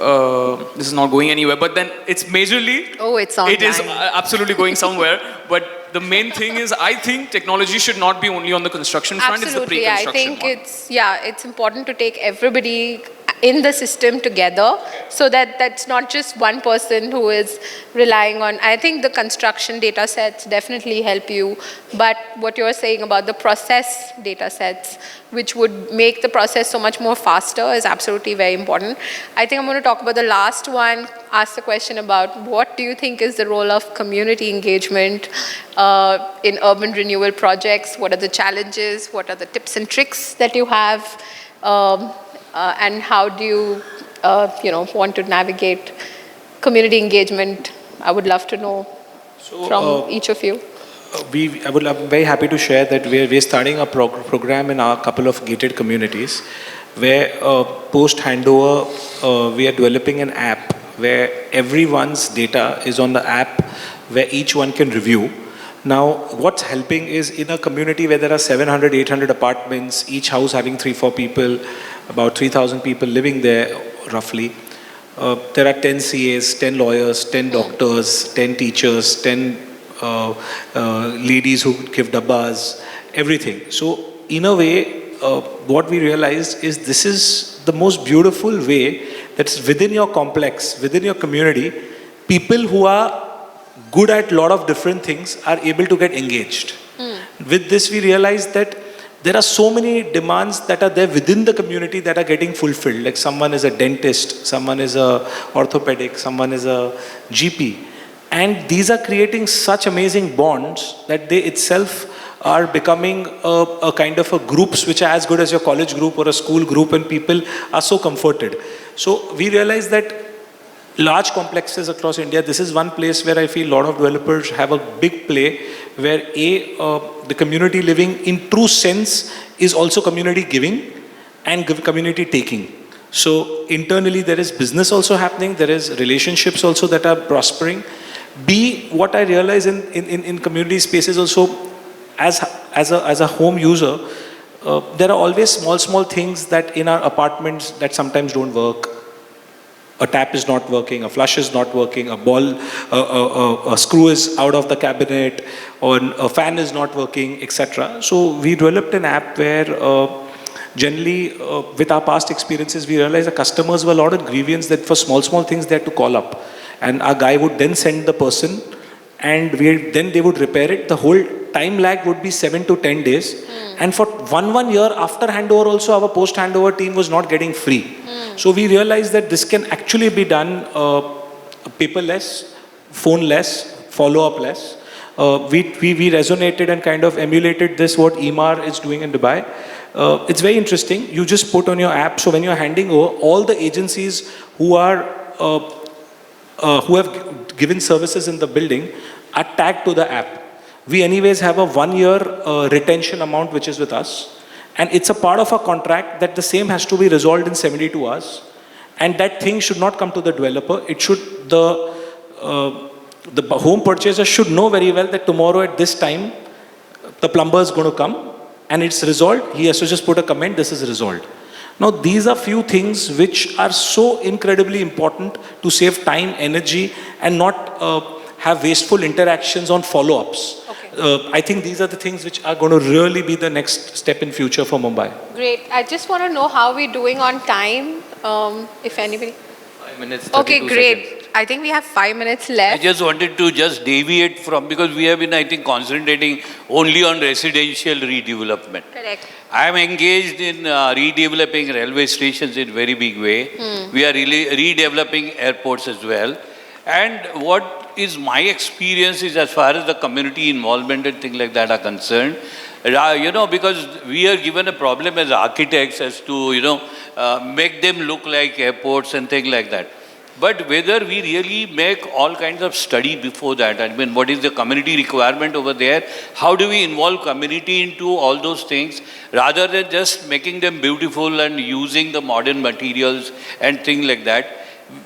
this is not going anywhere, but then it's majorly... Oh, it's on time. It is absolutely going somewhere, but the main thing is, I think technology should not be only on the construction front, Absolutely. it's the pre-construction I think it's important to take everybody in the system together, so that that's not just one person who is relying on. I think the construction data sets definitely help you, but what you're saying about the process data sets, which would make the process so much more faster, is absolutely very important. I think I'm going to talk about the last one, ask the question about what do you think is the role of community engagement in urban renewal projects? What are the challenges? What are the tips and tricks that you have? And how do you, want to navigate community engagement? I would love to know from each of you. I'm very happy to share that we're starting a program in our couple of gated communities where post handover we are developing an app where everyone's data is on the app where each one can review. Now, what's helping is in a community where there are 700, 800 apartments, each house having 3-4 people, about 3,000 people living there roughly. There are 10 CAs, 10 lawyers, 10 doctors, 10 teachers, 10 ladies who give dabbas, everything. So, in a way, what we realized is this is the most beautiful way that's within your complex, within your community, people who are good at a lot of different things are able to get engaged. With this, we realized that there are so many demands that are there within the community that are getting fulfilled. Like someone is a dentist, someone is a orthopedic, someone is a GP. And these are creating such amazing bonds that they itself are becoming a kind of a groups which are as good as your college group or a school group, and people are so comforted. So we realized that large complexes across India, this is one place where I feel a lot of developers have a big play, where the community living in true sense is also community giving and community taking. So internally there is business also happening, there is relationships also that are prospering. What I realize in community spaces also, as a home user, there are always small things that in our apartments that sometimes don't work. A tap is not working, a flush is not working, a screw is out of the cabinet, or a fan is not working, etc. So we developed an app where generally with our past experiences, we realized the customers were a lot of grievance that for small things they had to call up. And our guy would then send the person and then they would repair it. The whole time lag would be 7 to 10 days. And for one year after handover also, our post handover team was not getting free. So we realized that this can actually be done paperless, phone-less, follow-up-less. We resonated and kind of emulated this, what Emaar is doing in Dubai. It's very interesting. You just put on your app, so when you're handing over, all the agencies who have given services in the building are tagged to the app. We anyways have a 1-year retention amount which is with us. And it's a part of our contract that the same has to be resolved in 72 hours. And that thing should not come to the developer. It should, the home purchaser should know very well that tomorrow at this time, the plumber is going to come and it's resolved. He has to just put a comment, this is resolved. Now, these are few things which are so incredibly important to save time, energy, and not have wasteful interactions on follow-ups. I think these are the things which are going to really be the next step in future for Mumbai. Great. I just want to know how we're doing on time, if anybody. 5 minutes, 32 Okay, great. seconds. I think we have 5 minutes left. I just wanted to just deviate from, because we have been, I think, concentrating only on residential redevelopment. Correct. I am engaged in redeveloping railway stations in very big way. We are really redeveloping airports as well. And what is my experience is, as far as the community involvement and things like that are concerned, because we are given a problem as architects as to, make them look like airports and things like that. But whether we really make all kinds of study before that, I mean, what is the community requirement over there? How do we involve community into all those things, rather than just making them beautiful and using the modern materials and things like that?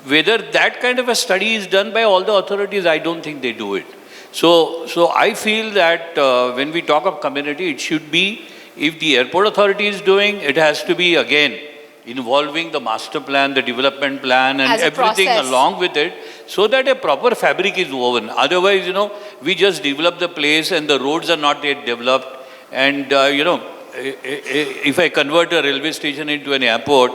Whether that kind of a study is done by all the authorities, I don't think they do it. So I feel that when we talk of community, it should be, if the airport authority is doing, it has to be again involving the master plan, the development plan, and everything along with it, so that a proper fabric is woven. Otherwise, we just develop the place and the roads are not yet developed. And, if I convert a railway station into an airport,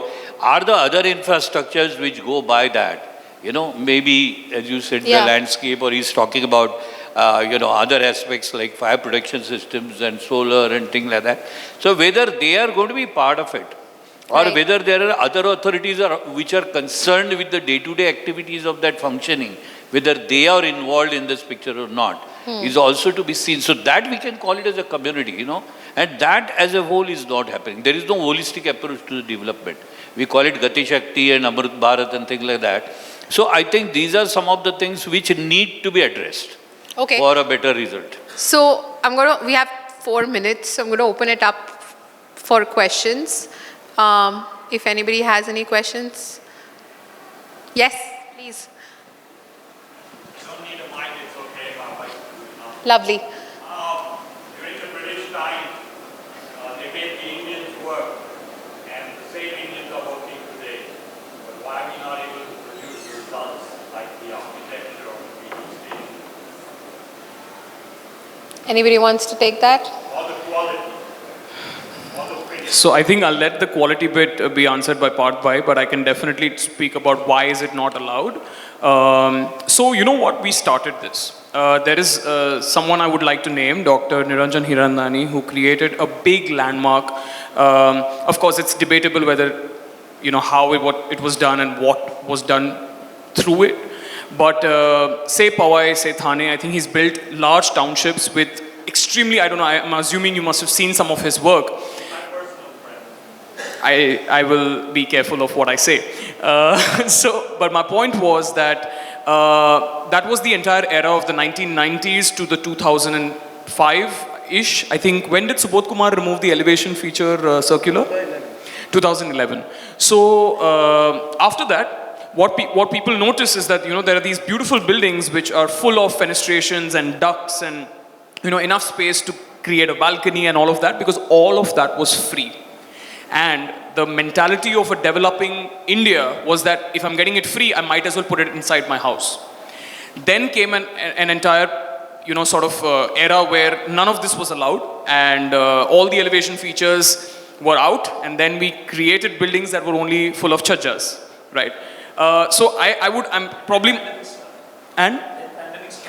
are the other infrastructures which go by that? Maybe, as you said, the landscape, or he's talking about, other aspects like fire protection systems and solar and things like that. So whether they are going to be part of it, or whether there are other authorities which are concerned with the day-to-day activities of that functioning, whether they are involved in this picture or not, is also to be seen. So that we can call it as a community, and that as a whole is not happening. There is no holistic approach to the development. We call it Gati Shakti and Amrit Bharat and things like that. So I think these are some of the things which need to be addressed for a better result. So we have 4 minutes, so I'm going to open it up for questions. If anybody has any questions. Yes, please. You don't need a mic, it's okay. Lovely. During the British time, they made the Indians work, and the same Indians are working today. But why are we not able to produce results like the architecture of the previous state? Anybody wants to take that? Or the quality? So I think I'll let the quality bit be answered by Parth Bhai, but I can definitely speak about why is it not allowed. So you know what, we started this. There is someone I would like to name, Dr. Niranjan Hirandani, who created a big landmark. Of course, it's debatable whether, how it was done and what was done through it. But say Powai, say Thane, I think he's built large townships with extremely, I'm assuming you must have seen some of his work. I will be careful of what I say. But my point was that that was the entire era of the 1990s to the 2005-ish. I think, when did Subodh Kumar remove the elevation feature circular? 2011. So after that, what people notice is that, there are these beautiful buildings which are full of fenestrations and ducts and, enough space to create a balcony and all of that, because all of that was free. And the mentality of a developing India was that if I'm getting it free, I might as well put it inside my house. Then came an entire, era where none of this was allowed, and all the elevation features were out, and then we created buildings that were only full of chajjas, right? So I'm probably,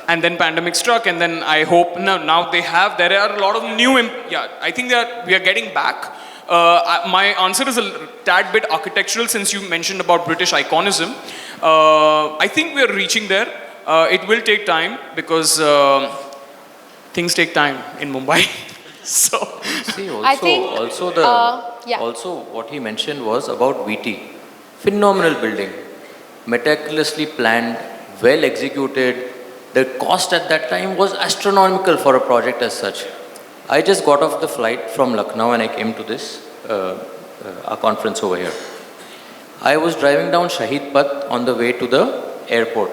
and then pandemic struck, and then I hope now there are a lot of new, I think we are getting back. My answer is a tad bit architectural, since you mentioned about British iconism. I think we are reaching there. It will take time, because things take time in Mumbai. So see, I think, also what he mentioned was about VT. Phenomenal building, meticulously planned, well executed. The cost at that time was astronomical for a project as such. I just got off the flight from Lucknow and I came to this our conference over here. I was driving down Shahid Path on the way to the airport.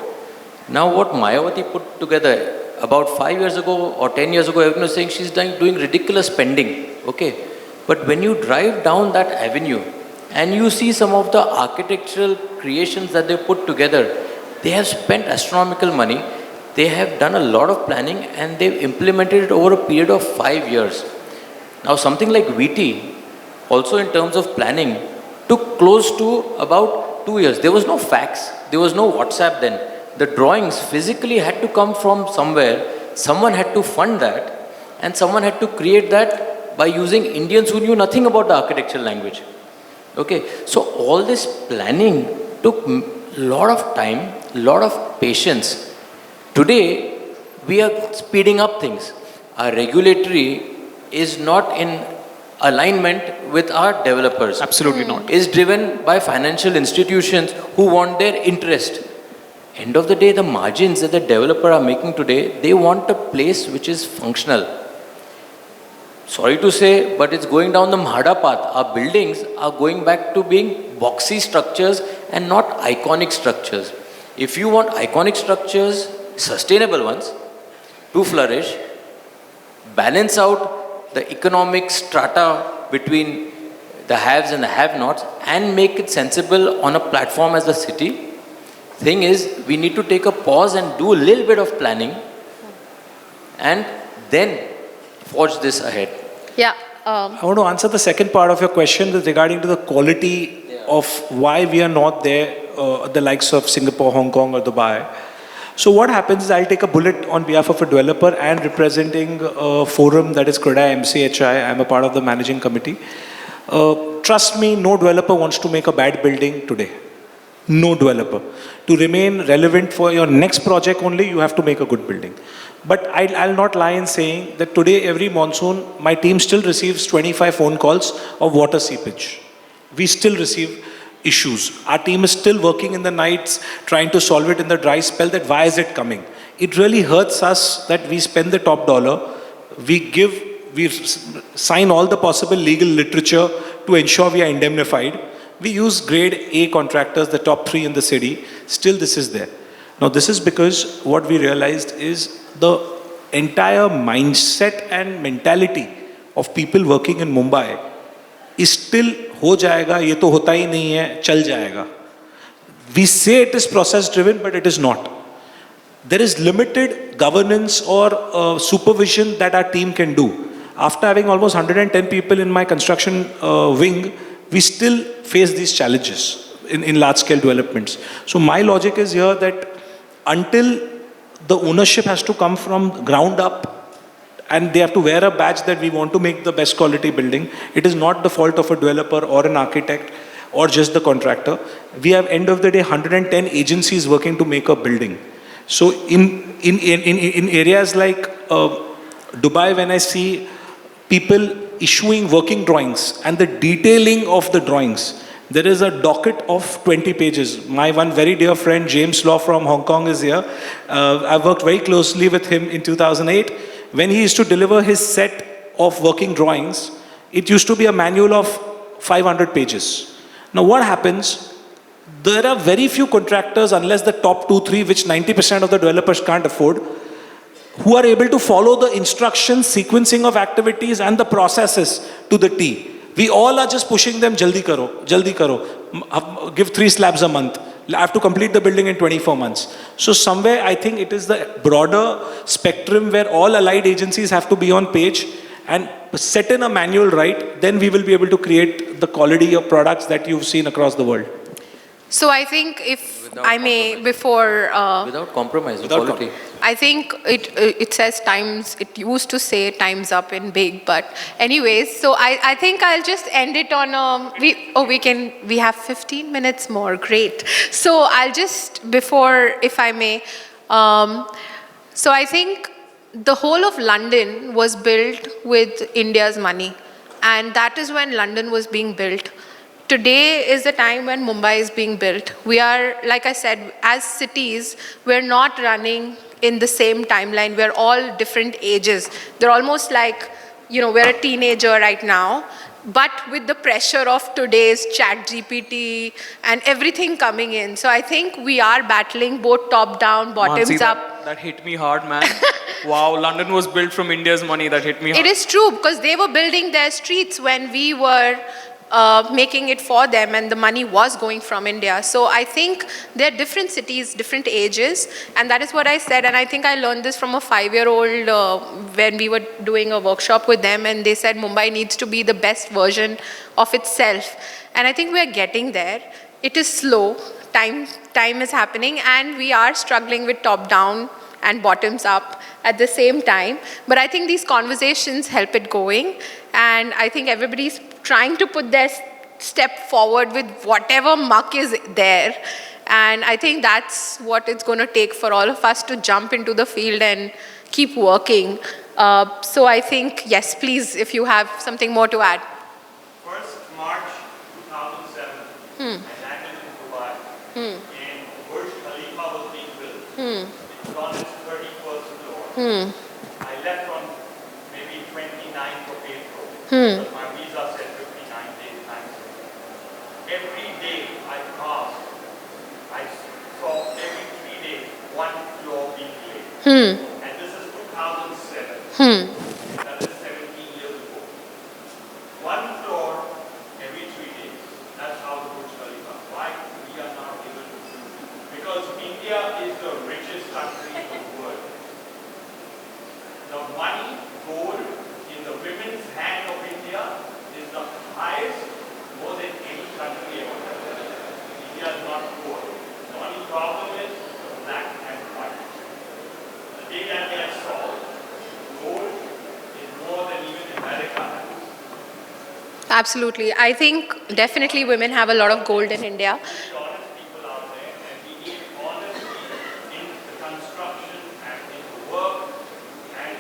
Now what Mayawati put together about 5 years ago or 10 years ago, everyone was saying she's doing ridiculous spending. Okay, but when you drive down that avenue and you see some of the architectural creations that they put together, they have spent astronomical money. They have done a lot of planning and they've implemented it over a period of 5 years. Now something like VT, also in terms of planning, took close to about 2 years. There was no fax, there was no WhatsApp then. The drawings physically had to come from somewhere, someone had to fund that, and someone had to create that by using Indians who knew nothing about the architectural language. Okay, so all this planning took a lot of time, a lot of patience. Today, we are speeding up things. Our regulatory is not in alignment with our developers. Absolutely not. Is driven by financial institutions who want their interest. End of the day, the margins that the developer are making today, they want a place which is functional. Sorry to say, but it's going down the Mahada path. Our buildings are going back to being boxy structures and not iconic structures. If you want iconic structures, sustainable ones, to flourish, balance out the economic strata between the haves and the have-nots, and make it sensible on a platform as the city. Thing is, we need to take a pause and do a little bit of planning and then forge this ahead. Yeah. I want to answer the second part of your question regarding to the quality of why we are not there, the likes of Singapore, Hong Kong, or Dubai. So what happens is I'll take a bullet on behalf of a developer and representing a forum that is CREDA MCHI. I'm a part of the managing committee. Trust me, no developer wants to make a bad building today. No developer. To remain relevant for your next project only, you have to make a good building. But I'll not lie in saying that today, every monsoon, my team still receives 25 phone calls of water seepage. We still receive issues. Our team is still working in the nights, trying to solve it in the dry spell, that why is it coming? It really hurts us that we spend the top dollar, we sign all the possible legal literature to ensure we are indemnified. We use grade A contractors, the top 3 in the city. Still this is there. Now this is because what we realized is the entire mindset and mentality of people working in Mumbai is still हो जाएगा, ये तो होता ही नहीं है, चल जाएगा. We say it is process driven, but it is not. There is limited governance or supervision that our team can do. After having almost 110 people in my construction wing, we still face these challenges in large scale developments. So my logic is here that until the ownership has to come from ground up, and they have to wear a badge that we want to make the best quality building. It is not the fault of a developer or an architect or just the contractor. We have, end of the day, 110 agencies working to make a building. So in areas like Dubai, when I see people issuing working drawings and the detailing of the drawings, there is a docket of 20 pages. My one very dear friend, James Law from Hong Kong, is here. I've worked very closely with him in 2008. When he used to deliver his set of working drawings, it used to be a manual of 500 pages. Now what happens? There are very few contractors, unless the top 2-3, which 90% of the developers can't afford, who are able to follow the instructions, sequencing of activities and the processes to the T. We all are just pushing them, jaldi karo, give 3 slabs a month. I have to complete the building in 24 months. So somewhere I think it is the broader spectrum where all allied agencies have to be on page and set in a manual right, then we will be able to create the quality of products that you've seen across the world. So I think if I may, before... Without compromise, Without quality. I think it says times, it used to say times up in big, but anyways, so I think I'll just end it on, we have 15 minutes more, great. So I'll just, before, if I may, so I think the whole of London was built with India's money, and that is when London was being built. Today is the time when Mumbai is being built. We are, like I said, as cities, we're not running in the same timeline. We're all different ages. They're almost like, we're a teenager right now, but with the pressure of today's chat GPT and everything coming in. So I think we are battling both top down, bottoms Mansi, up. That hit me hard, man. Wow, London was built from India's money. That hit me hard. It is true, because they were building their streets when we were making it for them, and the money was going from India. So I think they're different cities, different ages, and that is what I said. And I think I learned this from a 5-year-old when we were doing a workshop with them, and they said Mumbai needs to be the best version of itself. And I think we're getting there. It is slow, time is happening, and we are struggling with top-down and bottoms up at the same time. But I think these conversations help it going, and I think everybody's trying to put their step forward with whatever muck is there. And I think that's what it's going to take for all of us to jump into the field and keep working. So I think, yes, please, if you have something more to add. First March 2007, I landed in Dubai, and Burj Khalifa was being built. It was on its 31st floor. I left on maybe 29th of April, because my visa said 59 days time. Every day I passed, I saw every 3 days one floor being laid. And this is 2007. That is 17 years ago. One floor every 3 days. That's how the Burj Khalifa. Why we are not able to do? Because India is the richest country in the world. The money, gold in the women's hand of India is the highest, more than any country ever. Absolutely. I think definitely women have a lot of gold in India. honest people out there, and we need honesty in the construction and in the work, and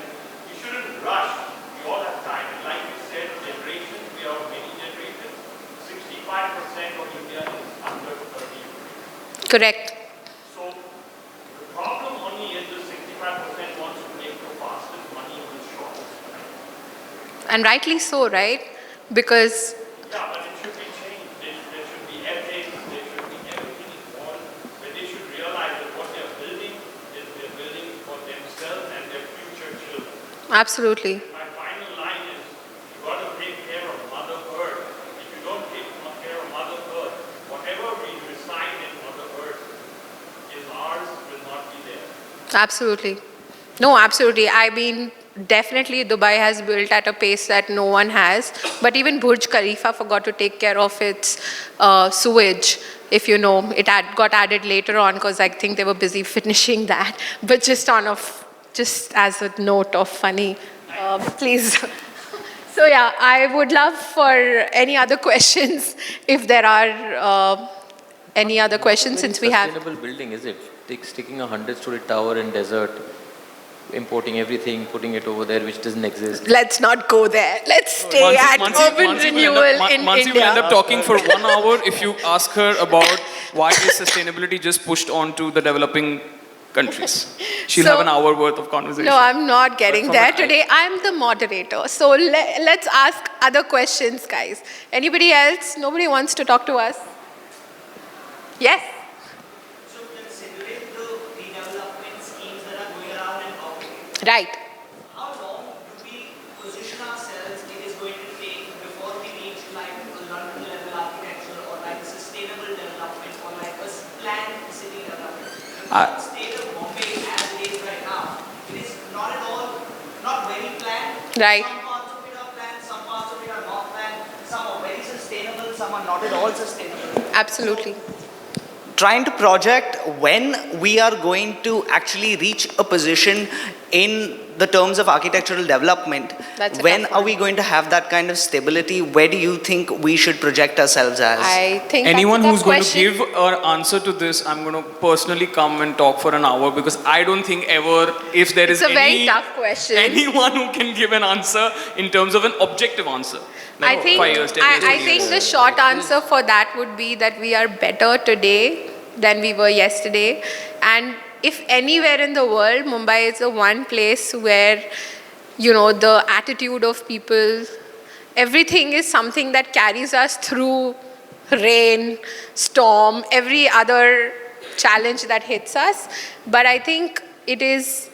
we shouldn't rush. We all have time. And like you said, generations, we are many generations. 65% of India is under 30. Correct. So the problem only is the 65% wants to make the fastest money in the shortest time. And rightly so, right? Because Yeah, but it should be changed. There should be ethics, there should be everything involved, where they should realize that what they're building is they're building for themselves and their future children. absolutely. My final line is, you got to take care of Mother Earth. If you don't take care of Mother Earth, whatever we reside in Mother Earth is ours, will not be there. Absolutely. No, absolutely. I mean, definitely Dubai has built at a pace that no one has. But even Burj Khalifa forgot to take care of its sewage. If you know, got added later on because I think they were busy finishing that. But just just as a note of funny, please. So yeah, I would love for any other questions if there are any other questions since we have. Sustainable building, is it? Sticking a 100-story tower in desert, importing everything, putting it over there, which doesn't exist. Let's not go there. Let's stay at urban renewal in Mansi will end India. up talking for 1 hour if you ask her about why is sustainability just pushed on to the developing countries. She'll So- have an hour worth of conversation. No, I'm not getting from there an today. I'm the moderator. So let's ask other questions, guys. Anybody else? Nobody wants to talk to us? Yes? So considering the redevelopment schemes that are going around in public, Right. how long do we position ourselves it is going to take before we reach like a London level architecture or like a sustainable development or like a planned city development? The state of Bombay as it is right now, it is not at all, not very planned. Right. Some parts of it are planned, some parts of it are not planned, some are very sustainable, some are not at all sustainable. Absolutely. Trying to project when we are going to actually reach a position in the terms of architectural development. That's a When tough are one. we going to have that kind of stability? Where do you think we should project ourselves as? I think Anyone that's a who's tough going question. to give an answer to this, I'm going to personally come and talk for an hour because I don't think ever, if there It's is a very tough question. anyone who can give an answer in terms of an objective answer. I Like think 5 years, 10 years, I 20 think years. the short answer for that would be that we are better today than we were yesterday. And if anywhere in the world, Mumbai is the one place where, you know, the attitude of people, everything is something that carries us through rain, storm, every other challenge that hits us. But I think it is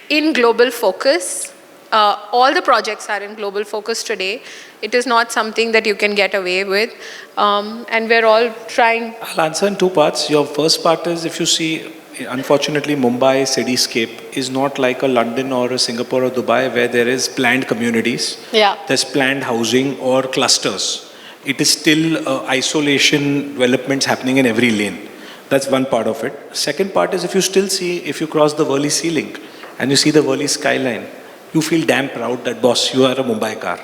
in global focus. All the projects are in global focus today. It is not something that you can get away with. And we're all trying. I'll answer in two parts. Your first part is, if you see, unfortunately, Mumbai cityscape is not like a London or a Singapore or Dubai where there is planned communities. Yeah. There's planned housing or clusters. It is still isolation developments happening in every lane. That's one part of it. Second part is, if you still see, if you cross the Worli sea link and you see the Worli skyline, you feel damn proud that, boss, you are a Mumbai car.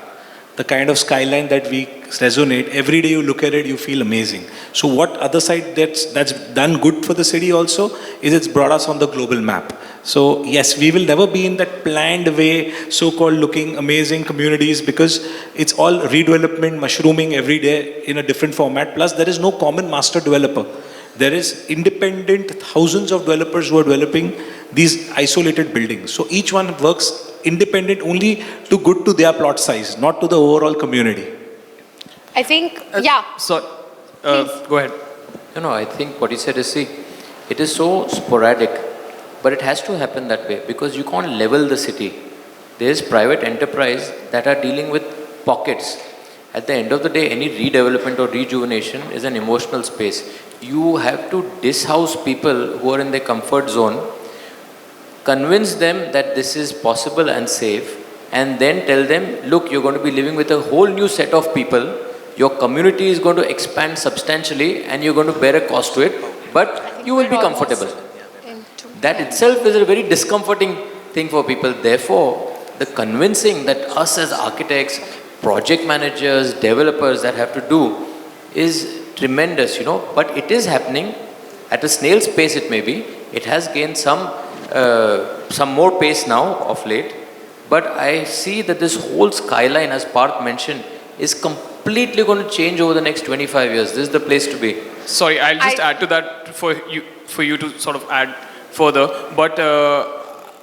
The kind of skyline that we resonate, every day you look at it, you feel amazing. So what other side that's done good for the city also is it's brought us on the global map. So yes, we will never be in that planned way, so-called looking amazing communities, because it's all redevelopment, mushrooming every day in a different format. Plus there is no common master developer. There is independent thousands of developers who are developing these isolated buildings. So each one works independent only to good to their plot size, not to the overall community. I think, yeah. So, Please. go ahead. No, I think what you said is, see, it is so sporadic, but it has to happen that way because you can't level the city. There is private enterprise that are dealing with pockets. At the end of the day, any redevelopment or rejuvenation is an emotional space. You have to dishouse people who are in their comfort zone, convince them that this is possible and safe, and then tell them, look, you're going to be living with a whole new set of people. Your community is going to expand substantially and you're going to bear a cost to it, but you will be comfortable. That itself is a very discomforting thing for people. Therefore, the convincing that us as architects, project managers, developers that have to do is tremendous, but it is happening at a snail's pace. It may be. It has gained some more pace now of late, but I see that this whole skyline, as Parth mentioned, is completely going to change over the next 25 years. This is the place to be. Sorry, I'll just add to that for you to sort of add further. But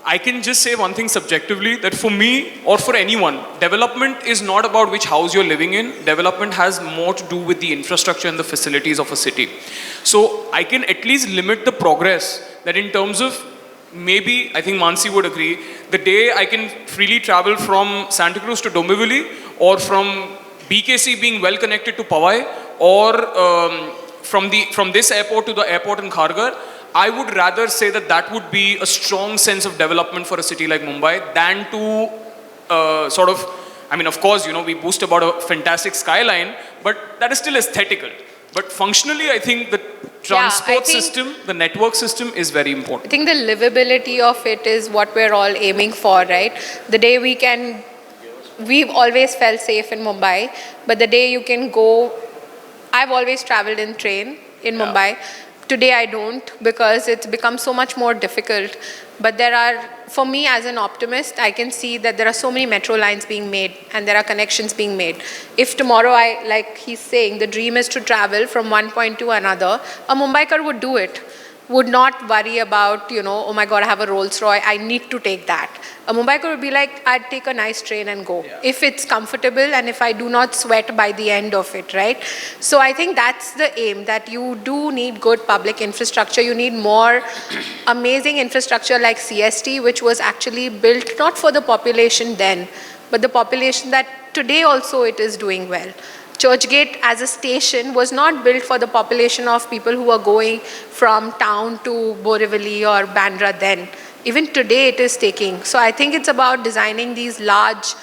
I can just say one thing subjectively, that for me or for anyone, development is not about which house you're living in. Development has more to do with the infrastructure and the facilities of a city. So I can at least limit the progress that in terms of, maybe, I think Mansi would agree, the day I can freely travel from Santa Cruz to Dombivli, or from BKC being well connected to Powai, or from this airport to the airport in Kharghar, I would rather say that would be a strong sense of development for a city like Mumbai than to sort of, I mean, of course, we boast about a fantastic skyline, but that is still aesthetical. But functionally, I think the transport system, the network system is very important. I think the livability of it is what we're all aiming for, right? The day we've always felt safe in Mumbai, but the day you can go, I've always traveled in train in Mumbai. Today I don't, because it's become so much more difficult. But for me as an optimist, I can see that there are so many metro lines being made and there are connections being made. If tomorrow like he's saying, the dream is to travel from one point to another, a Mumbaikar would do it. Would not worry about, oh my God, I have a Rolls Royce, I need to take that. A Mumbaikar would be like, I'd take a nice train and go. Yeah. If it's comfortable and if I do not sweat by the end of it, right? So I think that's the aim, that you do need good public infrastructure. You need more amazing infrastructure like CST, which was actually built not for the population then, but the population that today also it is doing well. Churchgate as a station was not built for the population of people who were going from town to Borivali or Bandra then. Even today it is taking. So I think it's about designing these large,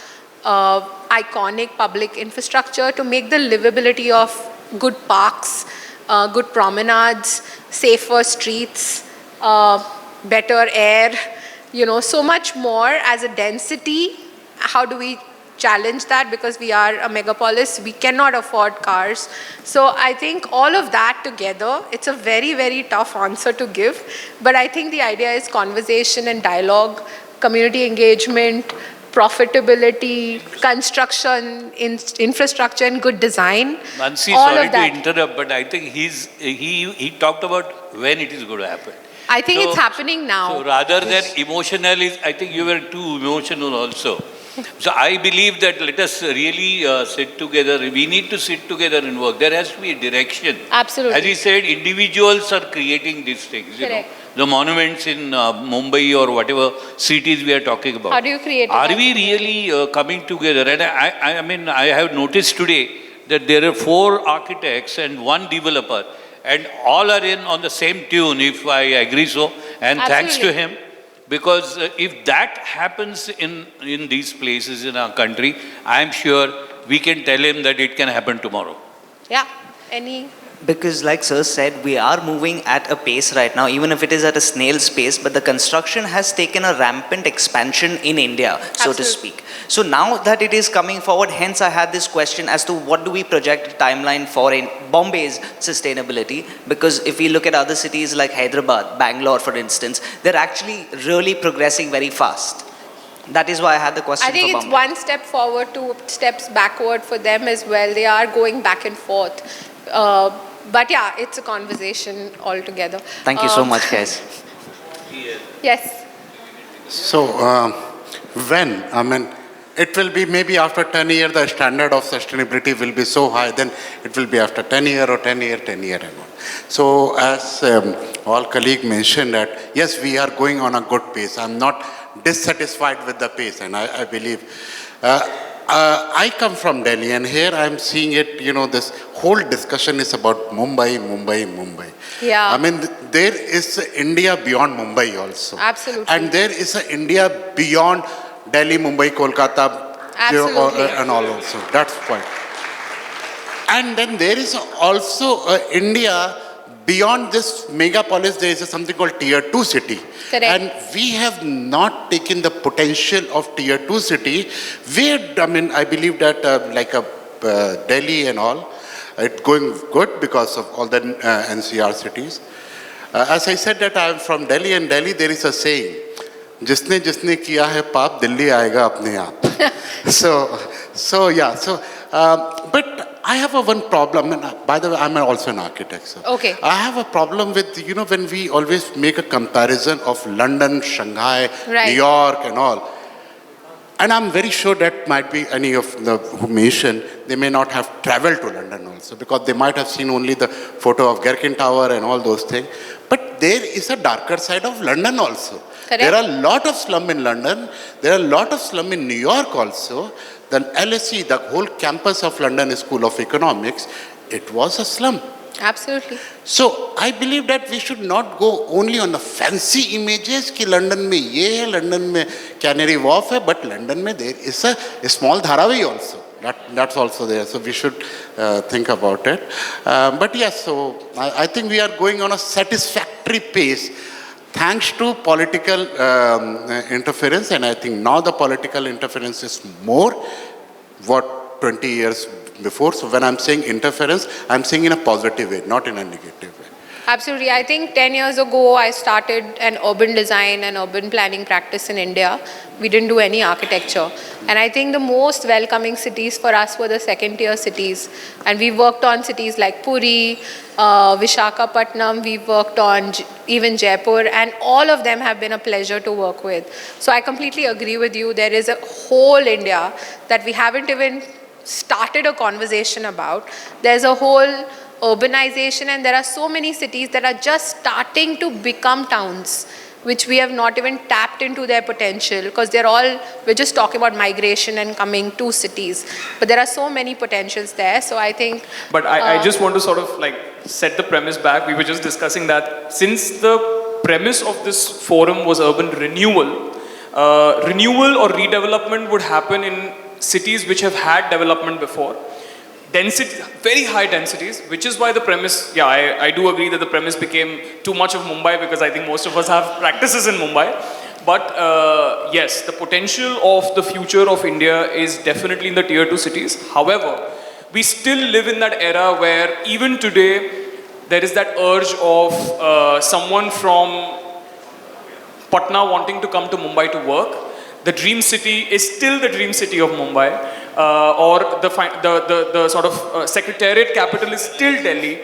iconic public infrastructure to make the livability of good parks, good promenades, safer streets, better air, so much more as a density. How do we challenge that? Because we are a megapolis, we cannot afford cars. So I think all of that together, it's a very, very tough answer to give. But I think the idea is conversation and dialogue, community engagement, profitability, construction, infrastructure and good design. Mansi, sorry to interrupt, but I think he talked about when it is going to happen. I think it's happening now. So rather than emotional, I think you were too emotional also. So I believe that let us really sit together. We need to sit together and work. There has to be a direction. Absolutely. As he said, individuals are creating these things. Correct. The monuments in Mumbai or whatever cities we are talking about. How do you create it? Are we really coming together? And I mean, I have noticed today that there are 4 architects and 1 developer, and all are in on the same tune, if I agree so. And Absolutely. Thanks to him. Because if that happens in these places in our country, I am sure we can tell him that it can happen tomorrow. Yeah. Because like Sir said, we are moving at a pace right now, even if it is at a snail's pace, but the construction has taken a rampant expansion in India, so to speak. So now that it is coming forward, hence I had this question as to what do we project a timeline for in Bombay's sustainability? Because if we look at other cities like Hyderabad, Bangalore for instance, they're actually really progressing very fast. That is why I had the question. I think it's one step forward, 2 steps backward for them as well. They are going back and forth. But yeah, it's a conversation altogether. Thank you so much, guys. Yes. So, when? I mean, it will be maybe after 10 years, the standard of sustainability will be so high, then it will be after 10 years or 10 years and all. So, as all colleagues mentioned that, yes, we are going on a good pace. I'm not dissatisfied with the pace, and I believe. I come from Delhi, and here I'm seeing it, this whole discussion is about Mumbai. Yeah. I mean, there is India beyond Mumbai also. Absolutely. And there is an India beyond Delhi, Mumbai, Kolkata, and all also. That's point. And then there is also India beyond this megapolis, there is something called Tier 2 city. Correct. And we have not taken the potential of Tier 2 city. I believe that Delhi and all, it's going good because of all the NCR cities. As I said that I am from Delhi, and Delhi there is a saying, जिसने जिसने किया है पाप दिल्ली आएगा अपने आप. But I have one problem, and by the way, I'm also an architect. So Okay. I have a problem with, when we always make a comparison of London, Shanghai, Right. New York and all. And I'm very sure that might be any of the who mentioned, they may not have traveled to London also, because they might have seen only the photo of Gherkin Tower and all those things. But there is a darker side of London also. Correct. There are a lot of slum in London. There are a lot of slum in New York also. The LSE, the whole campus of London School of Economics, it was a slum. Absolutely. So I believe that we should not go only on the fancy images कि London में ये है, London में Canary Wharf है, but London में there is a small Dharavi also. That's also there. So we should think about it. But yes, so I think we are going on a satisfactory pace thanks to political interference, and I think now the political interference is more what 20 years before. So when I'm saying interference, I'm saying in a positive way, not in a negative way. Absolutely. I think 10 years ago, I started an urban design and urban planning practice in India. We didn't do any architecture. And I think the most welcoming cities for us were the second tier cities. And we worked on cities like Puri, Vishakhapatnam, we worked on even Jaipur, and all of them have been a pleasure to work with. So I completely agree with you. There is a whole India that we haven't even started a conversation about. There's a whole urbanization, and there are so many cities that are just starting to become towns, which we have not even tapped into their potential, because we're just talking about migration and coming to cities. But there are so many potentials there. So I think... But I just want to sort of like set the premise back. We were just discussing that since the premise of this forum was urban renewal, renewal or redevelopment would happen in cities which have had development before. Density, very high densities, which is why the premise, I do agree that the premise became too much of Mumbai, because I think most of us have practices in Mumbai. But yes, the potential of the future of India is definitely in the tier 2 cities. However, we still live in that era where even today, there is that urge of someone from Patna wanting to come to Mumbai to work. The dream city is still the dream city of Mumbai, or the sort of secretariat capital is still Delhi,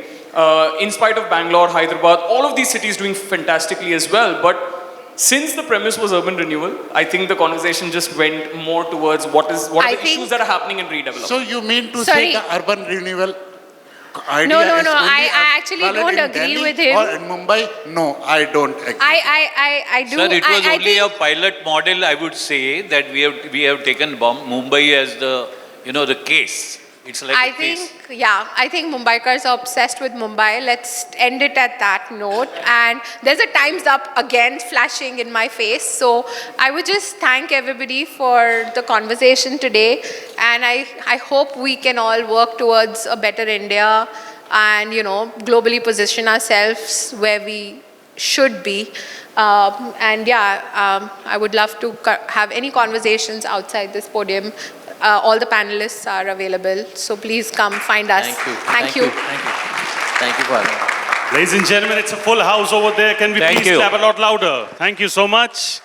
in spite of Bangalore, Hyderabad, all of these cities doing fantastically as well. But since the premise was urban renewal, I think the conversation just went more towards what are the issues that are happening in redevelopment. So you mean to say the urban renewal idea No, is I actually valid don't in agree Delhi with him. or in Mumbai? No, I don't agree. I do. Sir, it was I only think, a pilot model, I would say, that we have taken Mumbai as the case. It's like a case. I think Mumbaikars are obsessed with Mumbai. Let's end it at that note. And there's a time's up again flashing in my face. So I would just thank everybody for the conversation today. And I hope we can all work towards a better India and, globally position ourselves where we should be. I would love to have any conversations outside this podium. All the panelists are available, so please come find us. Thank you. Thank you, Parth. Ladies and gentlemen, it's a full house over there. Can we please clap a lot louder? Thank you so much.